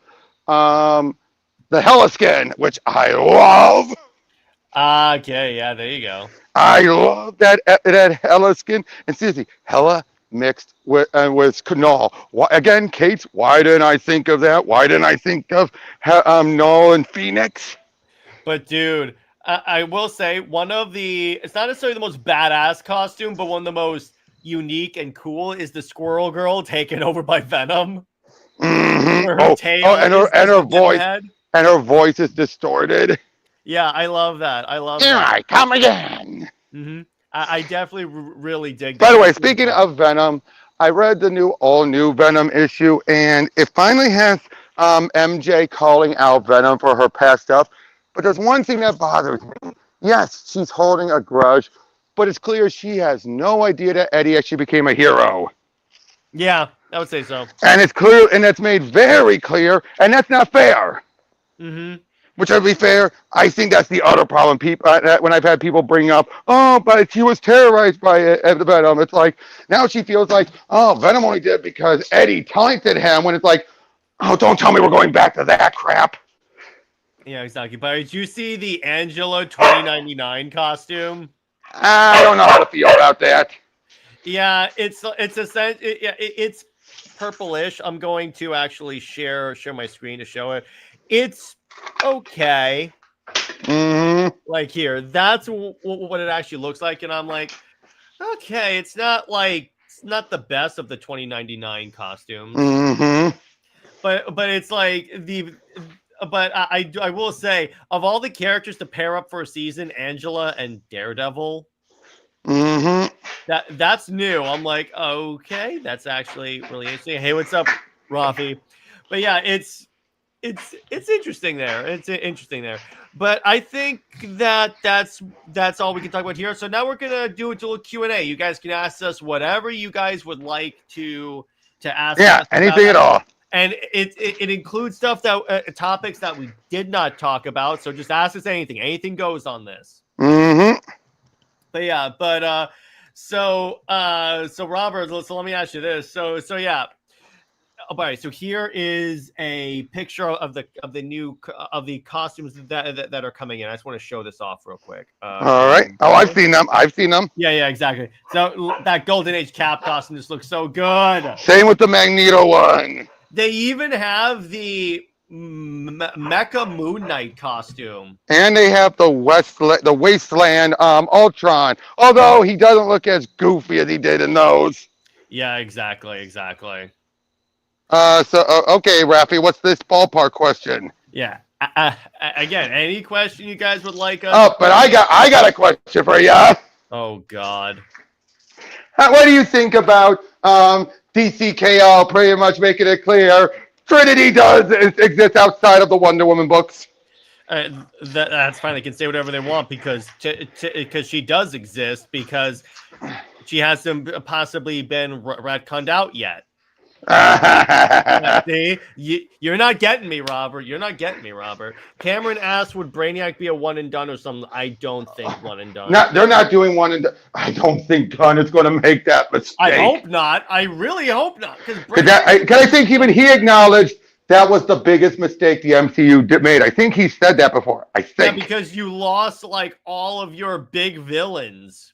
B: Hela skin, which I love.
A: Okay, yeah, there you go.
B: I love that Hela skin. And seriously, Hela mixed with Null. Again, Kate, why didn't I think of that? Why didn't I think of Null and Phoenix?
A: But dude, I will say it's not necessarily the most badass costume, but one of the most unique and cool is the Squirrel Girl taken over by Venom.
B: Mm-hmm.
A: Where her tail
B: and
A: is
B: her
A: the Venom
B: voice,
A: head.
B: and her voice is distorted.
A: Yeah, I love that. I love
B: Here
A: that.
B: I come again.
A: Mm-hmm. I definitely really dig
B: By
A: that.
B: the way,
A: That's really
B: speaking
A: cool.
B: of Venom, I read the all new Venom issue, and it finally has MJ calling out Venom for her past stuff. But there's one thing that bothers me. Yes, she's holding a grudge, but it's clear she has no idea that Eddie actually became a hero.
A: Yeah, I would say so.
B: And it's clear, and it's made very clear, and that's not fair.
A: Mm-hmm.
B: Which, to be fair, I think that's the other problem. People, when I've had people bring up, oh, but she was terrorized by Venom. It's like now she feels like, oh, Venom only did it because Eddie taunted him. When it's like, oh, don't tell me we're going back to that crap.
A: Yeah, exactly. But did you see the Angela 2099 costume?
B: I don't know how to feel about that.
A: Yeah, it's purplish. I'm going to actually share my screen to show it. It's okay.
B: Mm-hmm.
A: Like here, that's what it actually looks like, and I'm like, okay, it's not the best of the 2099 costumes,
B: Mm-hmm.
A: but it's like but I will say, of all the characters to pair up for a season, Angela and Daredevil.
B: Mm-hmm.
A: That's new. I'm like, okay, that's actually really interesting. Hey, what's up, Rafi? But yeah, it's interesting there. It's interesting there. But I think that's all we can talk about here. So now we're gonna do a little Q&A. You guys can ask us whatever you guys would like to ask.
B: Yeah,
A: us
B: anything at all.
A: And it includes stuff that topics that we did not talk about. So just ask us anything. Anything goes on this.
B: Mm-hmm.
A: But yeah, so Robert, so let me ask you this. So yeah. All right, so here is a picture of the new costumes that are coming in. I just want to show this off real quick.
B: All right. Oh, I've seen them.
A: Yeah, exactly. So that Golden Age Cap costume just looks so good.
B: Same with the Magneto one.
A: They even have the Mecha Moon Knight costume.
B: And they have the Wasteland Ultron. Although he doesn't look as goofy as he did in those.
A: Yeah, exactly.
B: Okay, Rafi, what's this ballpark question?
A: Yeah. Again, any question you guys would like?
B: Oh, but I got a question for you.
A: Oh God.
B: What do you think about DCKL pretty much making it clear Trinity does exist outside of the Wonder Woman books?
A: That's fine. They can say whatever they want because she does exist, because she hasn't possibly been retconned out yet. See, you're not getting me, Robert. You're not getting me, Robert. Cameron asked, "Would Brainiac be a one and done or something?" I don't think one and done.
B: They're not doing one and done. I don't think Gunn is going to make that mistake.
A: I hope not. I really hope not. Because
B: I think even he acknowledged that was the biggest mistake the MCU made. I think he said that before. I think.
A: Yeah, because you lost like all of your big villains.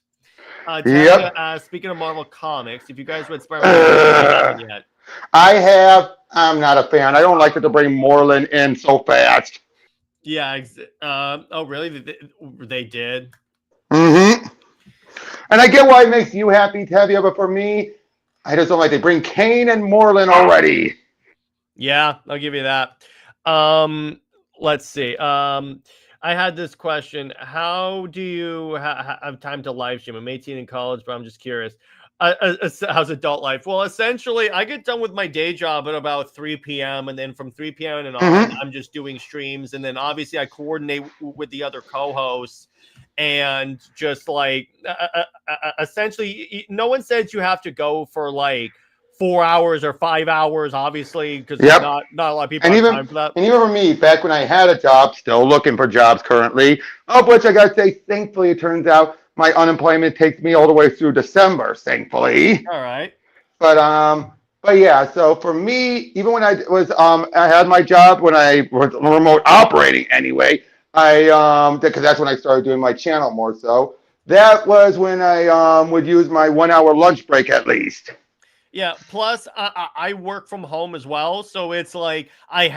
B: Yep.
A: Speaking of Marvel Comics, if you guys read Spider-Man yet.
B: I have. I'm not a fan. I don't like that to bring Moreland in so fast.
A: Yeah. Oh, really? They did?
B: Mm-hmm. And I get why it makes you happy, Tevye, but for me, I just don't like they bring Kane and Moreland already.
A: Yeah, I'll give you that. Let's see. I had this question. How do you have time to live stream? I'm 18 in college, but I'm just curious. How's adult life? Well, essentially, I get done with my day job at about 3 p.m. And then from 3 p.m. and on, I'm just doing streams. And then obviously I coordinate with the other co-hosts. And just like, essentially, no one says you have to go for like 4 hours or 5 hours, obviously, because not a lot of people have time for that.
B: And even for me, back when I had a job, still looking for jobs currently, of which I got to say, thankfully, it turns out my unemployment takes me all the way through December, thankfully.
A: All right.
B: But yeah, so for me, even when I was I had my job when I was remote operating anyway, because that's when I started doing my channel more so. That was when I would use my 1 hour lunch break at least.
A: Yeah. Plus, I work from home as well, so it's like I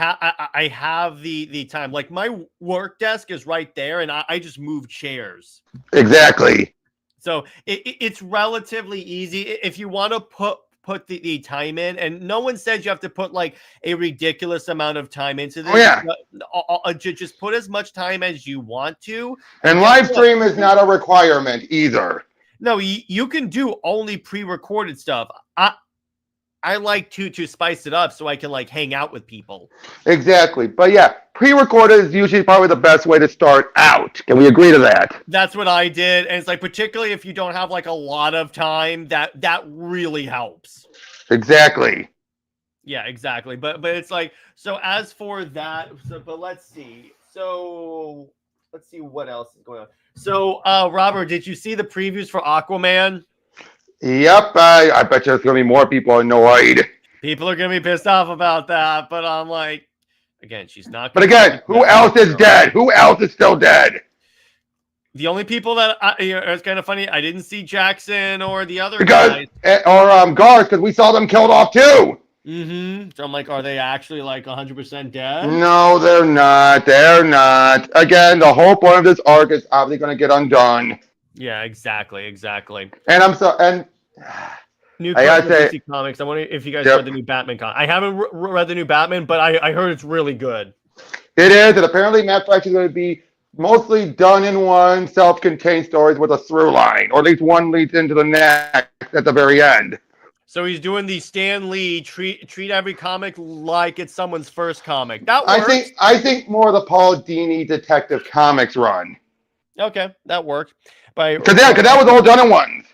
A: have the time. Like my work desk is right there, and I just move chairs.
B: Exactly.
A: So it's relatively easy if you want to put the time in, and no one says you have to put like a ridiculous amount of time into
B: Oh
A: this.
B: yeah.
A: Just put as much time as you want to, and
B: And
A: guess
B: live
A: what?
B: stream is not a requirement either.
A: No, you can do only pre-recorded stuff. I like to spice it up so I can like hang out with people.
B: Exactly. But yeah, pre-recorded is usually probably the best way to start out. Can we agree to that?
A: That's what I did, and it's like particularly if you don't have like a lot of time, that really helps.
B: Exactly.
A: Yeah, exactly. But it's like, so as for that, but let's see. So let's see what else is going on. So Robert, did you see the previews for Aquaman?
B: Yep. I bet you there's gonna be more people annoyed.
A: People are gonna be pissed off about that, but I'm like, again, she's not
B: But
A: gonna
B: again, who else is dead? Who else is still dead?
A: The only people that it's kind of funny, I didn't see Jackson or the other
B: Because
A: guys.
B: guards, because we saw them killed off too.
A: So I'm like, are they actually like 100% dead?
B: No, they're not. They're not. Again, the whole point of this arc is obviously going to get undone.
A: Yeah, exactly.
B: And I'm so and
A: New
B: I gotta say,
A: DC Comics. I wonder if you guys
B: Yep.
A: read the new Batman comic. I haven't read the new Batman, but I heard it's really good.
B: it is, and apparently Matt Fraction is going to be mostly done in one self-contained stories with a through line, or at least one leads into the next at the very end.
A: So he's doing the Stan Lee treat every comic like it's someone's first comic. That works.
B: I think more the Paul Dini Detective Comics run.
A: Okay, that worked.
B: Because that was all done in ones.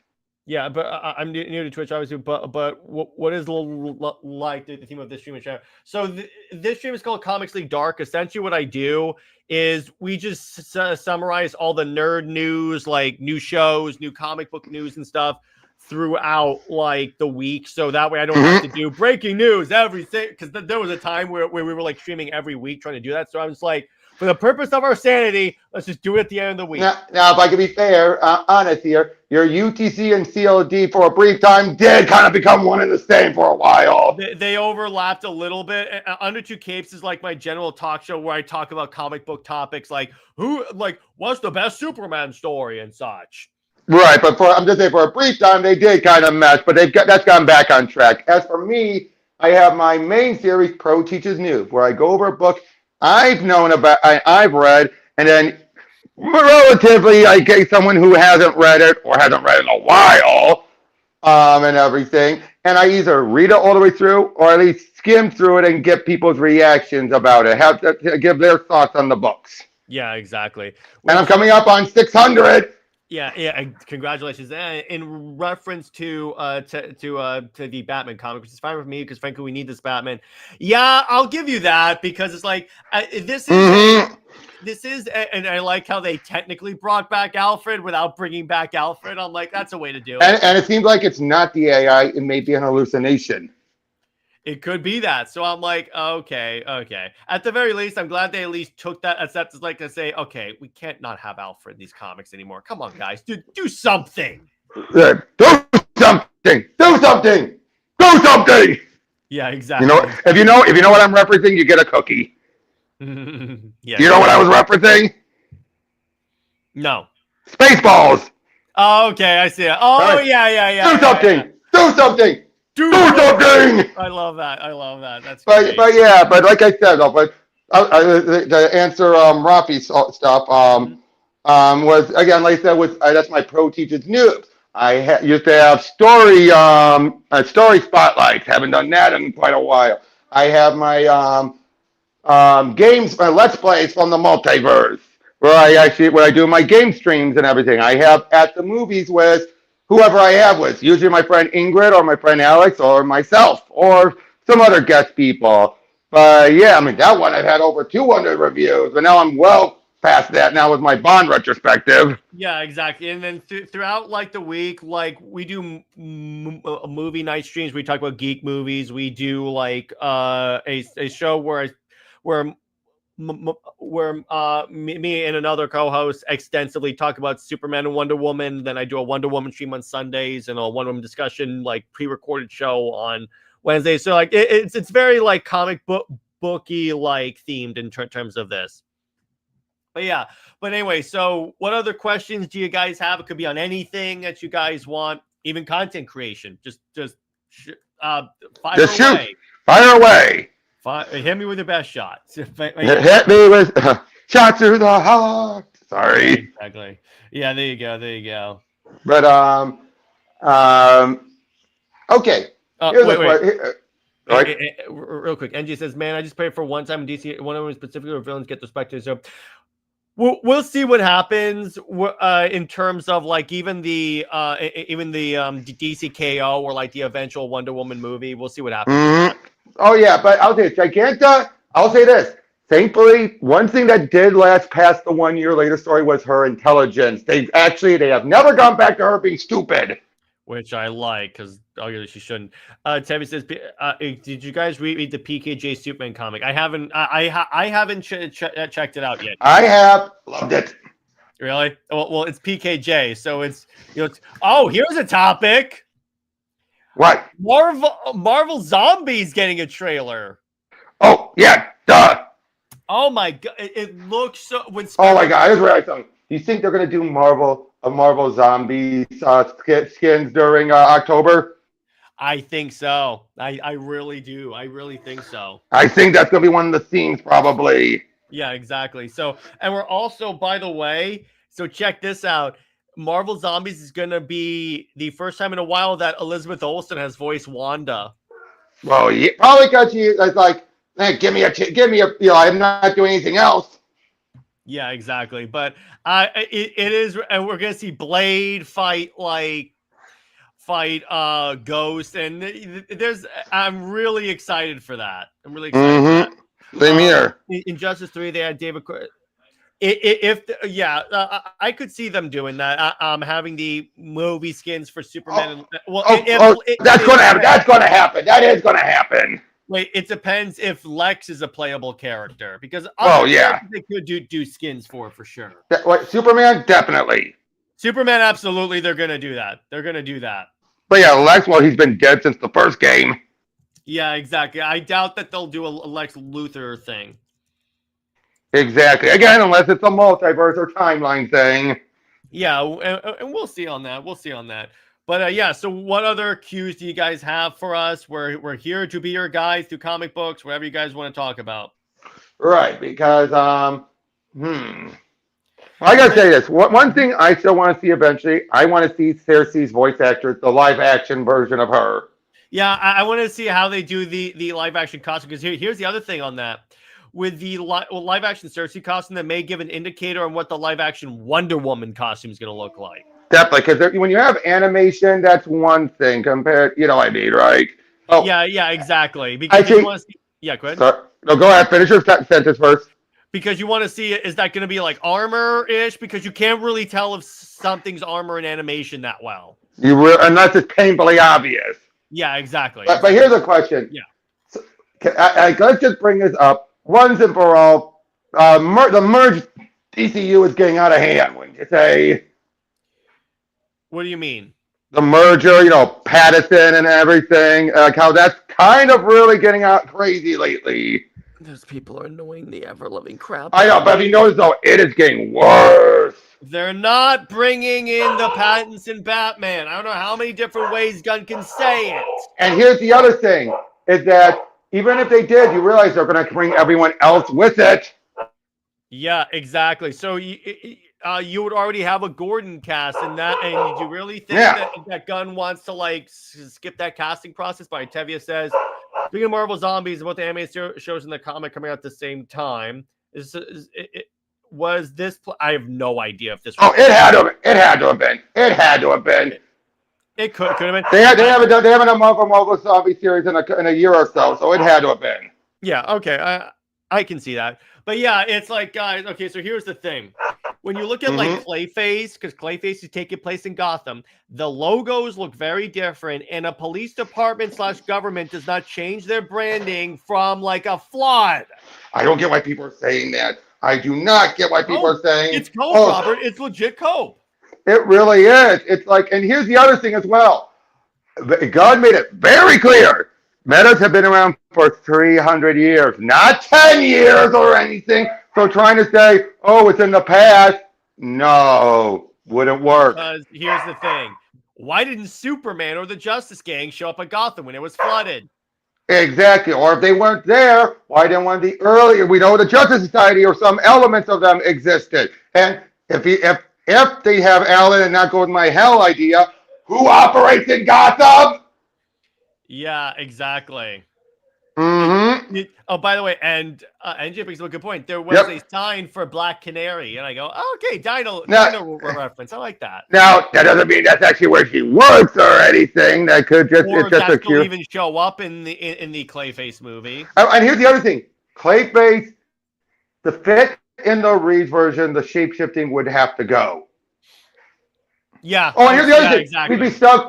A: Yeah, but I'm new to Twitch, obviously. But what is like the theme of this stream and channel? So this stream is called Comics League Dark. Essentially, what I do is we just summarize all the nerd news, like new shows, new comic book news, and stuff throughout like the week. So that way, I don't have to do breaking news everything. Because there was a time where we were like streaming every week trying to do that. So I was like, for the purpose of our sanity, let's just do it at the end of the week.
B: Now if I could be fair, honest here, your UTC and COD for a brief time did kind of become one and the same for a while.
A: They overlapped a little bit. Under Two Capes is like my general talk show where I talk about comic book topics, like what's the best Superman story and such.
B: Right, but I'm just saying for a brief time they did kind of mess, but that's gone back on track. As for me, I have my main series, Pro Teaches Noob, where I go over a book I've known about, I've read, and then relatively I get someone who hasn't read it or hasn't read it in a while, and everything, and I either read it all the way through or at least skim through it and get people's reactions about it, have to give their thoughts on the books.
A: Yeah, exactly.
B: And I'm coming up on 600.
A: Yeah. Congratulations. In reference to the Batman comic, which is fine with me because frankly we need this Batman. Yeah, I'll give you that because it's like this is, and I like how they technically brought back Alfred without bringing back Alfred. I'm like, that's a way to do it.
B: And it seems like it's not the AI; it may be an hallucination.
A: It could be that. So I'm like, okay. At the very least, I'm glad they at least took that as that's like to say, okay, we can't not have Alfred in these comics anymore. Come on, guys, do something.
B: Do something. Do something. Do something.
A: Yeah, exactly.
B: If you know what I'm referencing, you get a cookie.
A: Yeah.
B: You know what I was referencing?
A: No.
B: Spaceballs.
A: Oh, okay, I see it. Oh, right. Yeah.
B: Do something. Yeah. Do something. Do something!
A: I love that. That's
B: great. But like I said, to answer Rafi's stuff, was again, like I said, that's my Pro Teaches Noob. I used to have story spotlights. Haven't done that in quite a while. I have my games, Let's Plays from the multiverse, where I do my game streams and everything. I have at the movies with whoever I have with, usually my friend Ingrid or my friend Alex or myself or some other guest people. But yeah, I mean, that one I've had over 200 reviews, but now I'm well past that now with my Bond retrospective.
A: Yeah, exactly. And then throughout like the week, like we do movie night streams. We talk about geek movies. We do like a show where me and another co-host extensively talk about Superman and Wonder Woman. Then I do a Wonder Woman stream on Sundays and a Wonder Woman discussion, like pre-recorded show on Wednesday. So like it's very like comic booky like themed in terms of this. But yeah, but anyway, so what other questions do you guys have? It could be on anything that you guys want, even content creation. Just fire away.
B: Fire away.
A: Hit me with your best shot.
B: Hit me with shot through the heart. Sorry.
A: Exactly. Yeah, there you go. There you go.
B: But okay.
A: Wait. Real quick. NG says, "Man, I just prayed for one time in DC. One of them specifically where villains get respected." So we'll see what happens in terms of like even the DC KO or like the eventual Wonder Woman movie. We'll see what happens.
B: Mm-hmm. Oh yeah, but I'll say Giganta. I'll say this. Thankfully, one thing that did last past the 1 year later story was her intelligence. They have never gone back to her being stupid.
A: Which I like because she shouldn't. Tabby says, "Did you guys read the PKJ Superman comic? I haven't. I haven't checked it out yet.
B: I have loved it.
A: Really? Well, it's PKJ, so it's oh, here's a topic.
B: What?
A: Marvel Zombies getting a trailer.
B: Oh yeah, duh.
A: Oh my god, it looks so.
B: Oh my god, here's where I thought. Do you think they're gonna do Marvel Zombies skins during October?
A: I think so. I really do. I really think so.
B: I think that's gonna be one of the themes, probably.
A: Yeah, exactly. So, and we're also, by the way, so check this out. Marvel Zombies is gonna be the first time in a while that Elizabeth Olsen has voiced Wanda.
B: Well, yeah, probably because she is like, hey, give me a, I'm not doing anything else.
A: Yeah, exactly. But it is, and we're gonna see Blade fight Ghost, and I'm really excited for that. I'm really excited for that.
B: Same here.
A: Injustice 3, they had David. I could see them doing that. Having the movie skins for Superman.
B: That's going to happen. That's going to happen. That is going to happen.
A: Wait, it depends if Lex is a playable character because they could do skins for sure.
B: Superman, definitely.
A: Superman, absolutely. They're gonna do that.
B: But yeah, Lex. Well, he's been dead since the first game.
A: Yeah, exactly. I doubt that they'll do a Lex Luthor thing.
B: Exactly. Again, unless it's a multiverse or timeline thing.
A: Yeah, and we'll see on that. But yeah, so what other cues do you guys have for us? We're here to be your guides through comic books, whatever you guys want to talk about.
B: Right, because I gotta say this. One thing I still want to see eventually, I want to see Cersei's voice actress, the live action version of her.
A: Yeah, I want to see how they do the live action costume because here's the other thing on that. With the live action Cersei costume, that may give an indicator on what the live action Wonder Woman costume is going to look like.
B: Definitely, because when you have animation, that's one thing compared, you know what I mean, right?
A: Oh, yeah, exactly. Because you want to see, go ahead.
B: Sorry. No, go ahead. Finish your sentence first.
A: Because you want to see, is that going to be like armor-ish? Because you can't really tell if something's armor in animation that well.
B: Unless it's painfully obvious.
A: Yeah, exactly.
B: But here's a question.
A: Yeah.
B: So, let's just bring this up once and for all. The merged DCU is getting out of hand, wouldn't you say?
A: What do you mean?
B: The merger, Patterson and everything. How that's kind of really getting out crazy lately.
A: Those people are annoying the ever-loving crap.
B: I know, but if you notice, though, it is getting worse.
A: They're not bringing in the Pattinson Batman. I don't know how many different ways Gunn can say it.
B: And here's the other thing, is that even if they did, you realize they're going to bring everyone else with it.
A: Yeah, exactly. So you would already have a Gordon cast in that, and do you really think that Gunn wants to skip that casting process? By Tevia says, speaking of Marvel Zombies, about the anime shows in the comic coming out at the same time, was this? I have no idea if this.
B: It had to have been.
A: It could have been.
B: They haven't done a Marvel Zombie series in a year or so it had to have been.
A: Yeah. Okay. I can see that. But yeah, it's like, guys. Okay. So here's the thing. when you look at like Clayface, because Clayface is taking place in Gotham, the logos look very different, and a police department / government does not change their branding from like a flood.
B: I don't get why people are saying that. I do not get why people are saying
A: it's cope, Robert. It's legit cope.
B: It really is. It's like, and here's the other thing as well. God made it very clear. Metas have been around for 300 years, not 10 years or anything. So trying to say, oh, it's in the past, no, wouldn't work.
A: Because here's the thing. Why didn't Superman or the Justice Gang show up at Gotham when it was flooded?
B: Exactly. Or if they weren't there, why didn't one of the earlier, we know the Justice Society or some elements of them existed. And if they have Alan and not go with my hell idea, who operates in Gotham?
A: Yeah, exactly.
B: Mm-hmm.
A: Oh, by the way, and NJ brings up a good point. There was a sign for Black Canary, and I go, oh, okay, Dino reference. I like that.
B: Now, that doesn't mean that's actually where she works or anything. That could just
A: or
B: it's just
A: that
B: a cute.
A: Will even show up in the Clayface movie.
B: And here's the other thing: Clayface, the fit in the Reed version, the shape shifting would have to go.
A: Yeah.
B: Oh, and here's the other thing:
A: exactly.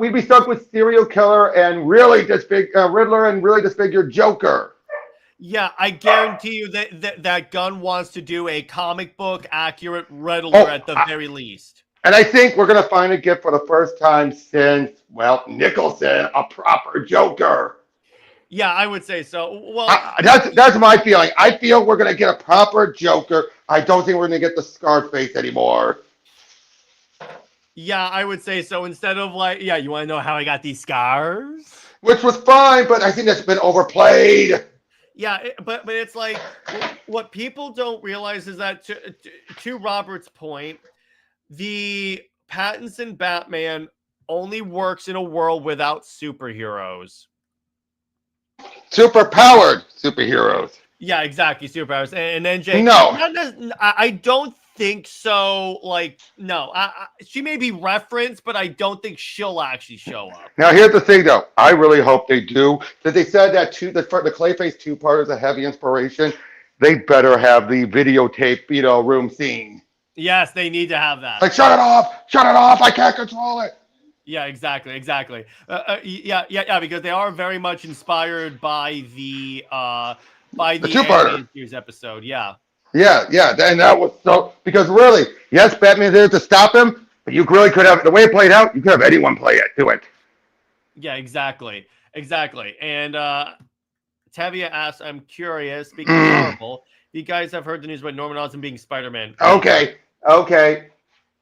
B: we'd be stuck with serial killer and really Riddler and really disfigured Joker.
A: Yeah, I guarantee you that Gunn wants to do a comic book accurate Riddler at the very least.
B: And I think we're going to finally get, for the first time since, well, Nicholson, a proper Joker.
A: Yeah, I would say so. Well,
B: that's my feeling. I feel we're going to get a proper Joker. I don't think we're going to get the scarred face anymore.
A: Yeah, I would say so. Instead of like, yeah, you want to know how I got these scars?
B: Which was fine, but I think that's been overplayed.
A: Yeah, but it's like what people don't realize is that to Robert's point, the Pattinson Batman only works in a world without superheroes.
B: Superpowered superheroes.
A: Yeah, exactly, superpowers. And NJ,
B: no,
A: I don't think so. Like, no, she may be referenced, but I don't think she'll actually show up.
B: Now, here's the thing, though. I really hope they do. Because they said that the Clayface 2-part is a heavy inspiration. They better have the videotape, room scene.
A: Yes, they need to have that.
B: Like, shut it off! I can't control it.
A: Yeah, exactly. Yeah, because they are very much inspired by the 2-parter series episode. Yeah,
B: and that was so, because really, yes, Batman's there to stop him, but you really could have, the way it played out, you could have anyone play it, do it.
A: Yeah, exactly. And Tavia asks, I'm curious, speaking of Marvel, you guys have heard the news about Norman Osborn being Spider-Man.
B: Okay.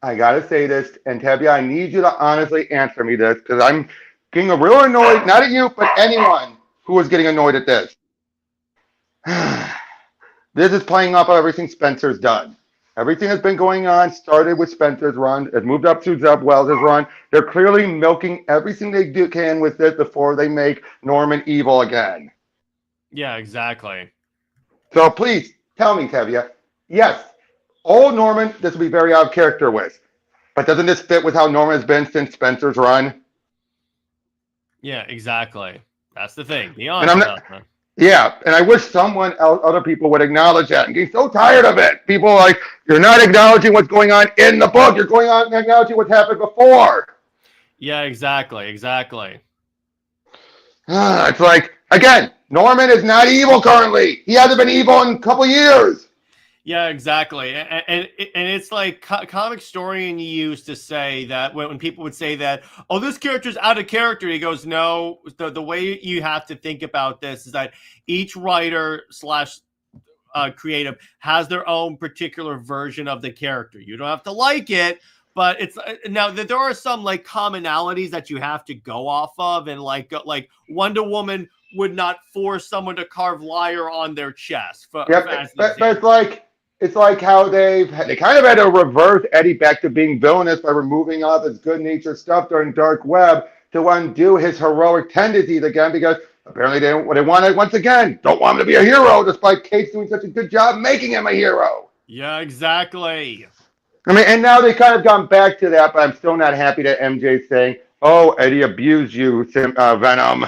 B: I gotta say this, and Tavia, I need you to honestly answer me this, because I'm getting real annoyed, not at you, but anyone who is getting annoyed at this. This is playing off of everything Spencer's done. Everything that's been going on started with Spencer's run. It moved up to Zeb Wells' run. They're clearly milking everything they can with it before they make Norman evil again.
A: Yeah, exactly.
B: So please, tell me, Tavia. Yes, old Norman, this would be very out of character with. But doesn't this fit with how Norman has been since Spencer's run?
A: Yeah, exactly. That's the thing. Be honest about that.
B: Yeah, and I wish someone else, other people would acknowledge that. I'm getting so tired of it. People are like, you're not acknowledging what's going on in the book. You're going on and acknowledging what's happened before.
A: Yeah, exactly.
B: It's like, again, Norman is not evil currently. He hasn't been evil in a couple years.
A: Yeah, exactly. And it's like comic historian used to say that when people would say that, oh, this character's out of character, he goes, no, the way you have to think about this is that each writer / creative has their own particular version of the character. You don't have to like it, but it's now that there are some like commonalities that you have to go off of, and like Wonder Woman would not force someone to carve liar on their chest.
B: But it's like how they kind of had to reverse Eddie back to being villainous by removing all his good-natured stuff during Dark Web to undo his heroic tendencies again, because apparently they wanted, once again, don't want him to be a hero, despite Kate's doing such a good job making him a hero.
A: Yeah, exactly.
B: I mean, and now they kind of gone back to that, but I'm still not happy that MJ's saying, oh, Eddie abused you, Venom.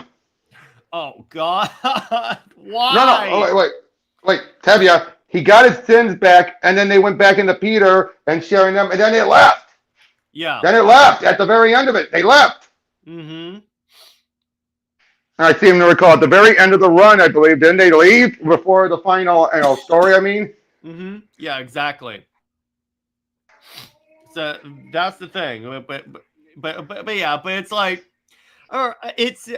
A: Oh, God. Why?
B: No, wait, Tavia, he got his sins back, and then they went back into Peter and sharing them, and then they left.
A: Yeah.
B: Then it left at the very end of it. They left.
A: Mm-hmm.
B: I seem to recall at the very end of the run, I believe, didn't they leave before the final story? I mean,
A: Mm-hmm. Yeah, exactly. So that's the thing. But yeah, but it's like, or it's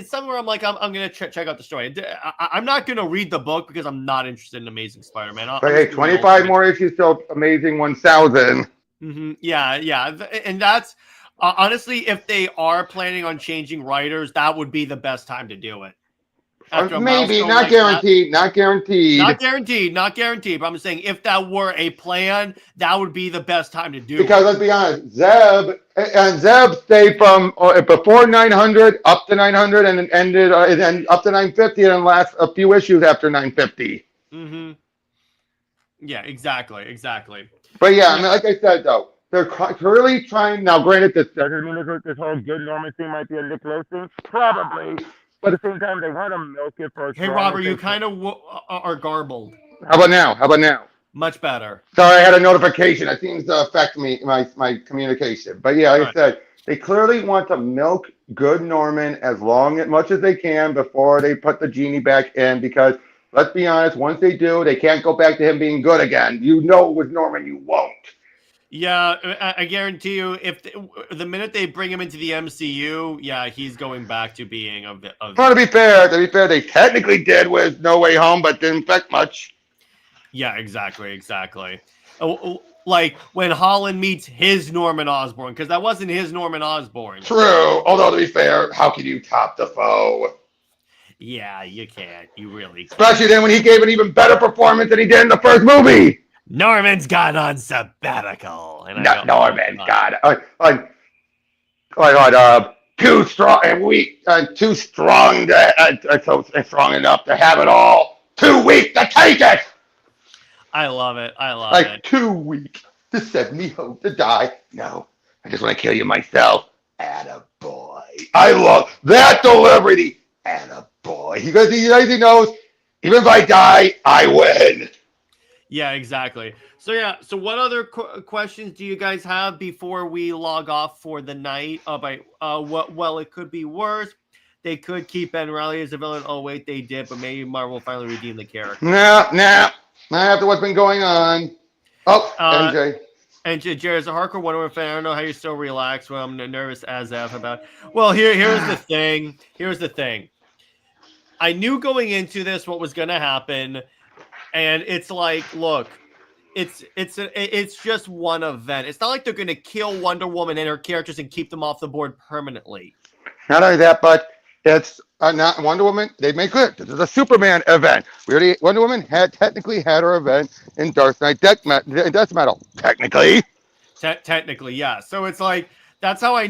A: somewhere I'm like I'm gonna check out the story. I'm not gonna read the book because I'm not interested in Amazing Spider-Man.
B: but hey, 25 more issues till Amazing 1000.
A: Mm-hmm. Yeah, and that's honestly, if they are planning on changing writers, that would be the best time to do it.
B: Maybe, not guaranteed, not guaranteed.
A: Not guaranteed. But I'm saying if that were a plan, that would be the best time to do
B: because
A: it.
B: let's be honest, Zeb stayed from before 900 up to 900 and then ended and up to 950 and then last a few issues after 950.
A: Mm-hmm. Yeah, exactly.
B: But yeah, I mean, like I said though, they're really trying. Now, granted, this whole good Norman thing might be a little closer, probably. But at the same time, they want to milk it for.
A: Hey, Robert, you kind of are garbled.
B: How about now?
A: Much better.
B: Sorry, I had a notification. That seems to affect my communication. But yeah, like I said, they clearly want to milk good Norman as much as they can before they put the genie back in. Because let's be honest, once they do, they can't go back to him being good again. You know, with Norman, you won't.
A: Yeah, I guarantee you, if the minute they bring him into the MCU, yeah, he's going back to being of.
B: Well, to be fair, they technically did with No Way Home, but didn't affect much.
A: Yeah, exactly. Like when Holland meets his Norman Osborn, because that wasn't his Norman Osborn.
B: True. Although, to be fair, how can you top the foe?
A: Yeah, you can't. You really can't.
B: Especially then when he gave an even better performance than he did in the first movie.
A: Norman's gone on sabbatical. And
B: Norman's got too strong and weak, too strong strong enough to have it all. Too weak to take it.
A: I love it.
B: Too weak to send me home to die. No, I just want to kill you myself. Attaboy. I love that delivery. Attaboy. He knows, even if I die, I win.
A: Yeah, exactly. So what other questions do you guys have before we log off for the night? Well, it could be worse. They could keep Ben Reilly as a villain. Oh, wait, they did, but maybe Marvel finally redeemed the character.
B: Nah. Not after what's been going on. Oh, MJ.
A: And Jared's a hardcore Wonder Woman fan. I don't know how you're so relaxed when I'm nervous as F about. Well, here's the thing. I knew going into this what was going to happen. And it's like, look, it's just one event. It's not like they're going to kill Wonder Woman and her characters and keep them off the board permanently.
B: Not only that, but it's not Wonder Woman. They make clear this is a Superman event. Wonder Woman technically had her event in Dark Knight Death Metal. Technically.
A: Technically, yeah. So it's like that's how I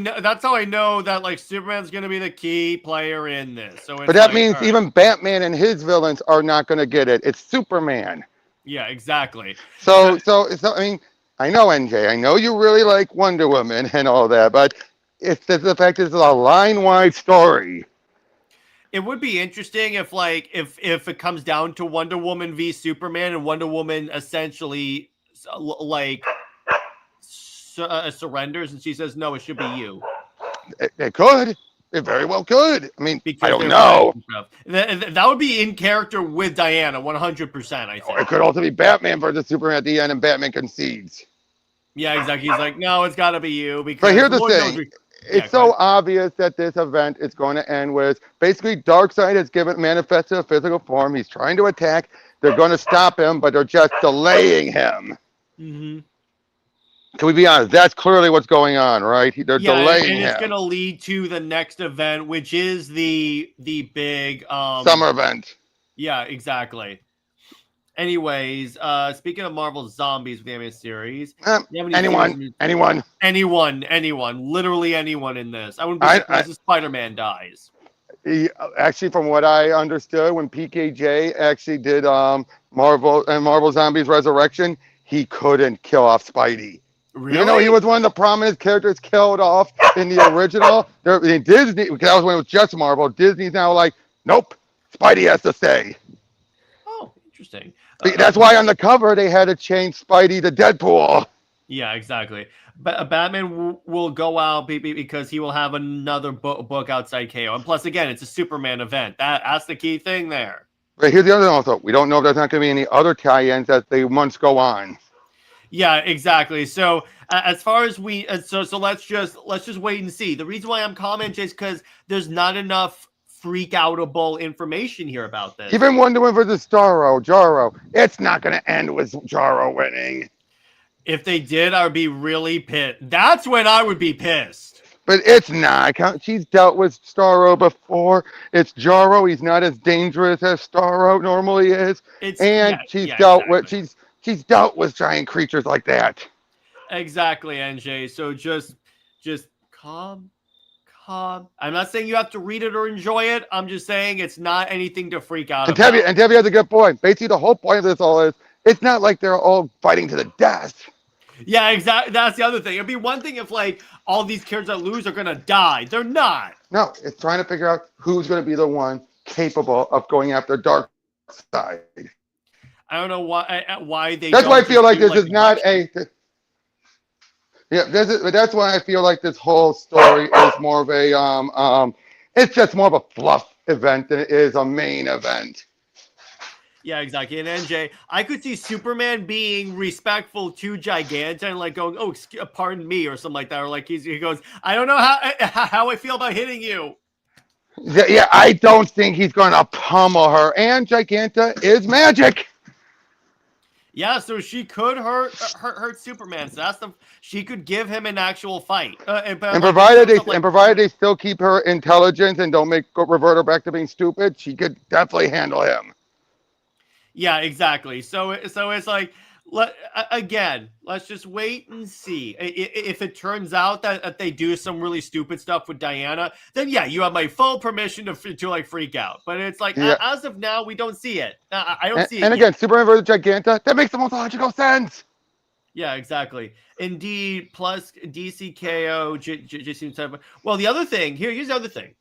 A: know that like Superman's going to be the key player in this. So,
B: but that means even Batman and his villains are not going to get it. It's Superman.
A: Yeah, exactly.
B: So I mean, I know NJ. I know you really like Wonder Woman and all that, but it's the fact it's a line-wide story.
A: It would be interesting if it comes down to Wonder Woman v Superman and Wonder Woman essentially surrenders and she says no, it should be you.
B: It could. It very well could. I mean,
A: because
B: I don't know.
A: That would be in character with Diana, 100%. I think
B: it could also be Batman versus Superman at the end, and Batman concedes.
A: Yeah, exactly. He's like, no, it's got to be you. Because
B: but here's the thing. It's so obvious that this event is going to end with basically Darkseid has manifested a physical form. He's trying to attack. They're going to stop him, but they're just delaying him.
A: Mm-hmm.
B: Can we be honest? That's clearly what's going on, right? They're delaying him.
A: And it's going to lead to the next event, which is the big
B: summer event.
A: Yeah, exactly. Anyways, speaking of Marvel Zombies with the animated series,
B: anyone,
A: literally anyone in this. I wouldn't be surprised if Spider-Man dies.
B: Actually, from what I understood, when PKJ actually did Marvel Zombies Resurrection, he couldn't kill off Spidey.
A: Really?
B: Even though he was one of the prominent characters killed off in the original, in Disney, because that was when it was just Marvel. Disney's now like, nope, Spidey has to stay.
A: Oh, interesting.
B: That's why on the cover they had to change Spidey to Deadpool.
A: Yeah, exactly. But Batman will go out because he will have another book outside KO. And plus, again, it's a Superman event. That's the key thing there.
B: But here's the other thing also. We don't know if there's not going to be any other tie-ins as the months go on.
A: Yeah, exactly. So as far as so let's just wait and see. The reason why I'm commenting is because there's not enough freak outable information here about this.
B: Even Wonder Woman versus Jarro, it's not going to end with Jarro winning.
A: If they did, I would be really pissed. That's when I would be pissed.
B: But it's not. She's dealt with Starro before. It's Jarro. He's not as dangerous as Starro normally is. She's dealt with giant creatures like that.
A: Exactly, NJ. So just calm. I'm not saying you have to read it or enjoy it. I'm just saying it's not anything to freak out about.
B: And Debbie has a good point. Basically, the whole point of this all is it's not like they're all fighting to the death.
A: Yeah, exactly. That's the other thing. It'd be one thing if like all these characters that lose are gonna die. They're not.
B: No, it's trying to figure out who's going to be the one capable of going after Dark Side.
A: I don't know why they.
B: That's why I feel like this is not a. Yeah, that's why I feel like this whole story is more of a it's just more of a fluff event than it is a main event.
A: Yeah, exactly. And NJ, I could see Superman being respectful to Giganta and like going, "Oh, pardon me," or something like that, or like he goes, "I don't know how I feel about hitting you."
B: Yeah, I don't think he's going to pummel her. And Giganta is magic.
A: Yeah, so she could hurt Superman. So she could give him an actual fight.
B: Provided they still keep her intelligence and don't revert her back to being stupid, she could definitely handle him.
A: Yeah, exactly. So it's like, let's just wait and see. If it turns out that they do some really stupid stuff with Diana, then yeah, you have my full permission to like freak out. But it's like, as of now, we don't see it. I don't see it.
B: And again, Superman versus Giganta, that makes the most logical sense.
A: Yeah, exactly. Indeed, plus DCKO just seems to have. Well, the other thing here's the other thing.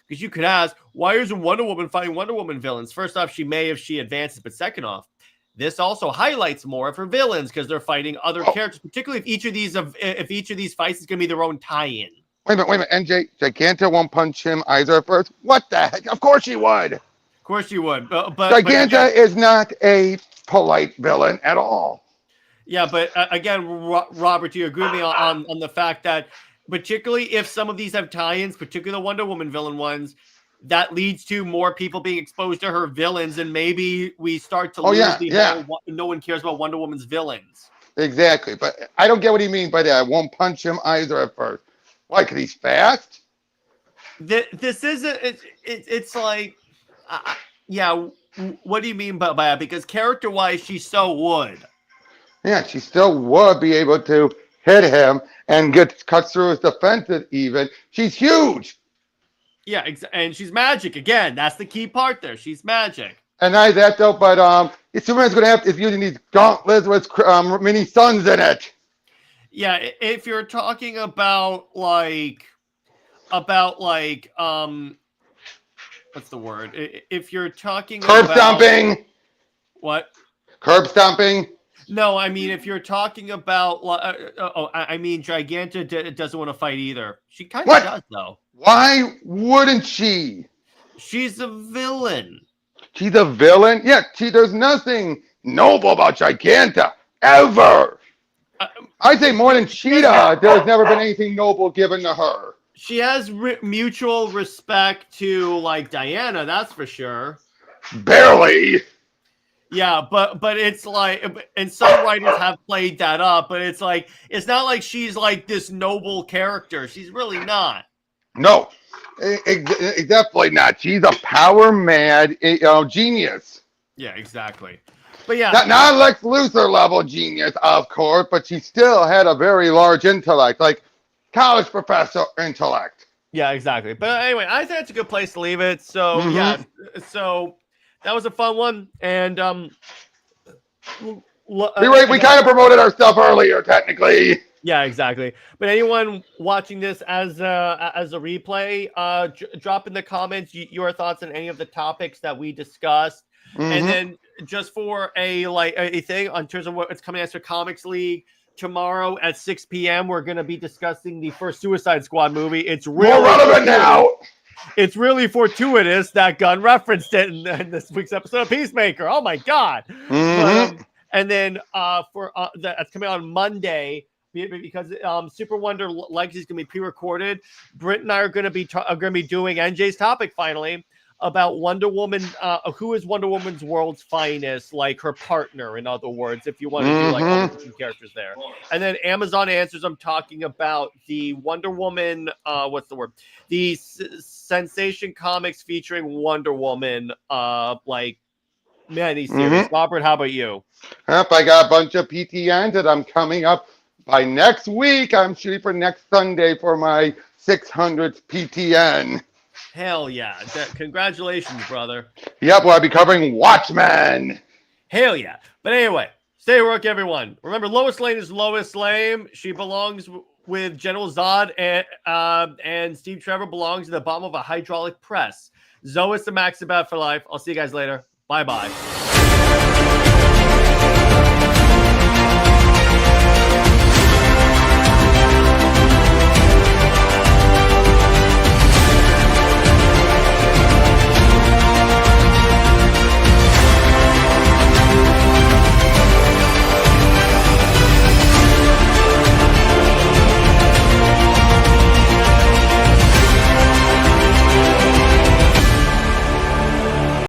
A: Because you could ask, why isn't Wonder Woman fighting Wonder Woman villains? First off, she may if she advances, but second off, this also highlights more of her villains because they're fighting other characters, particularly if each of these fights is going to be their own tie-in.
B: Wait a minute, NJ, Giganta won't punch him either at first. What the heck? Of course she would. Of
A: course she would. But
B: Giganta is not a polite villain at all.
A: Yeah, but again, Robert, do you agree with me on the fact that particularly if some of these have tie-ins, particularly the Wonder Woman villain ones, that leads to more people being exposed to her villains, and maybe we start to lose no one cares about Wonder Woman's villains.
B: Exactly, but I don't get what he means by that. I won't punch him either at first. Why? Because he's fast?
A: This isn't. It's like, what do you mean by that? Because character-wise, she so would.
B: Yeah, she still would be able to hit him and cut through his defenses even. She's huge. Yeah,
A: and she's magic. Again, that's the key part there. She's magic.
B: And not that though, but Superman's going to have to, is using these gauntlets with mini suns in it.
A: Yeah, if you're talking about like what's the word? If you're talking
B: curb stomping.
A: What?
B: Curb stomping.
A: No, I mean, if you're talking about, Giganta doesn't want to fight either. She kind of does, though.
B: Why wouldn't she?
A: She's a villain.
B: She's a villain? Yeah, there's nothing noble about Giganta, ever. I'd say more than Cheetah, there's never been anything noble given to her.
A: She has mutual respect to, like, Diana, that's for sure.
B: Barely.
A: Yeah, but it's like, and some writers have played that up, but it's like, it's not like she's like this noble character. She's really not.
B: No, definitely not. She's a power mad genius.
A: Yeah, exactly. But yeah,
B: not Lex Luthor level genius, of course, but she still had a very large intellect, like college professor intellect.
A: Yeah, exactly. But anyway, I think it's a good place to leave it. So yeah, so. That was a fun one, and
B: we kind of promoted our stuff earlier, technically.
A: Yeah, exactly. But anyone watching this as a replay, drop in the comments your thoughts on any of the topics that we discussed. And then just for a thing on terms of what's coming after Comics League, tomorrow at 6 p.m. we're going to be discussing the first Suicide Squad movie. It's really
B: more relevant now.
A: It's really fortuitous that Gunn referenced it in this week's episode of Peacemaker. Oh my God. And then that's coming out on Monday because Super Wonder Legacy is going to be pre-recorded. Britt and I are going to be doing NJ's topic finally about Wonder Woman. Who is Wonder Woman's world's finest? Like her partner, in other words, if you want to do like all the different characters there. And then Amazon Answers, I'm talking about the Wonder Woman. What's the word? The Sensation Comics featuring Wonder Woman. Many series. Robert, how about you?
B: Yep, I got a bunch of PTNs that I'm coming up by next week. I'm shooting for next Sunday for my 600th PTN.
A: Hell yeah. Congratulations, brother.
B: Yep, well, I'll be covering Watchmen.
A: Hell yeah. But anyway, stay at work, everyone. Remember, Lois Lane is Lois Lane. She belongs with General Zod, and Steve Trevor belongs at the bottom of a hydraulic press. Zoe is the Max about for life. I'll see you guys later. Bye-bye.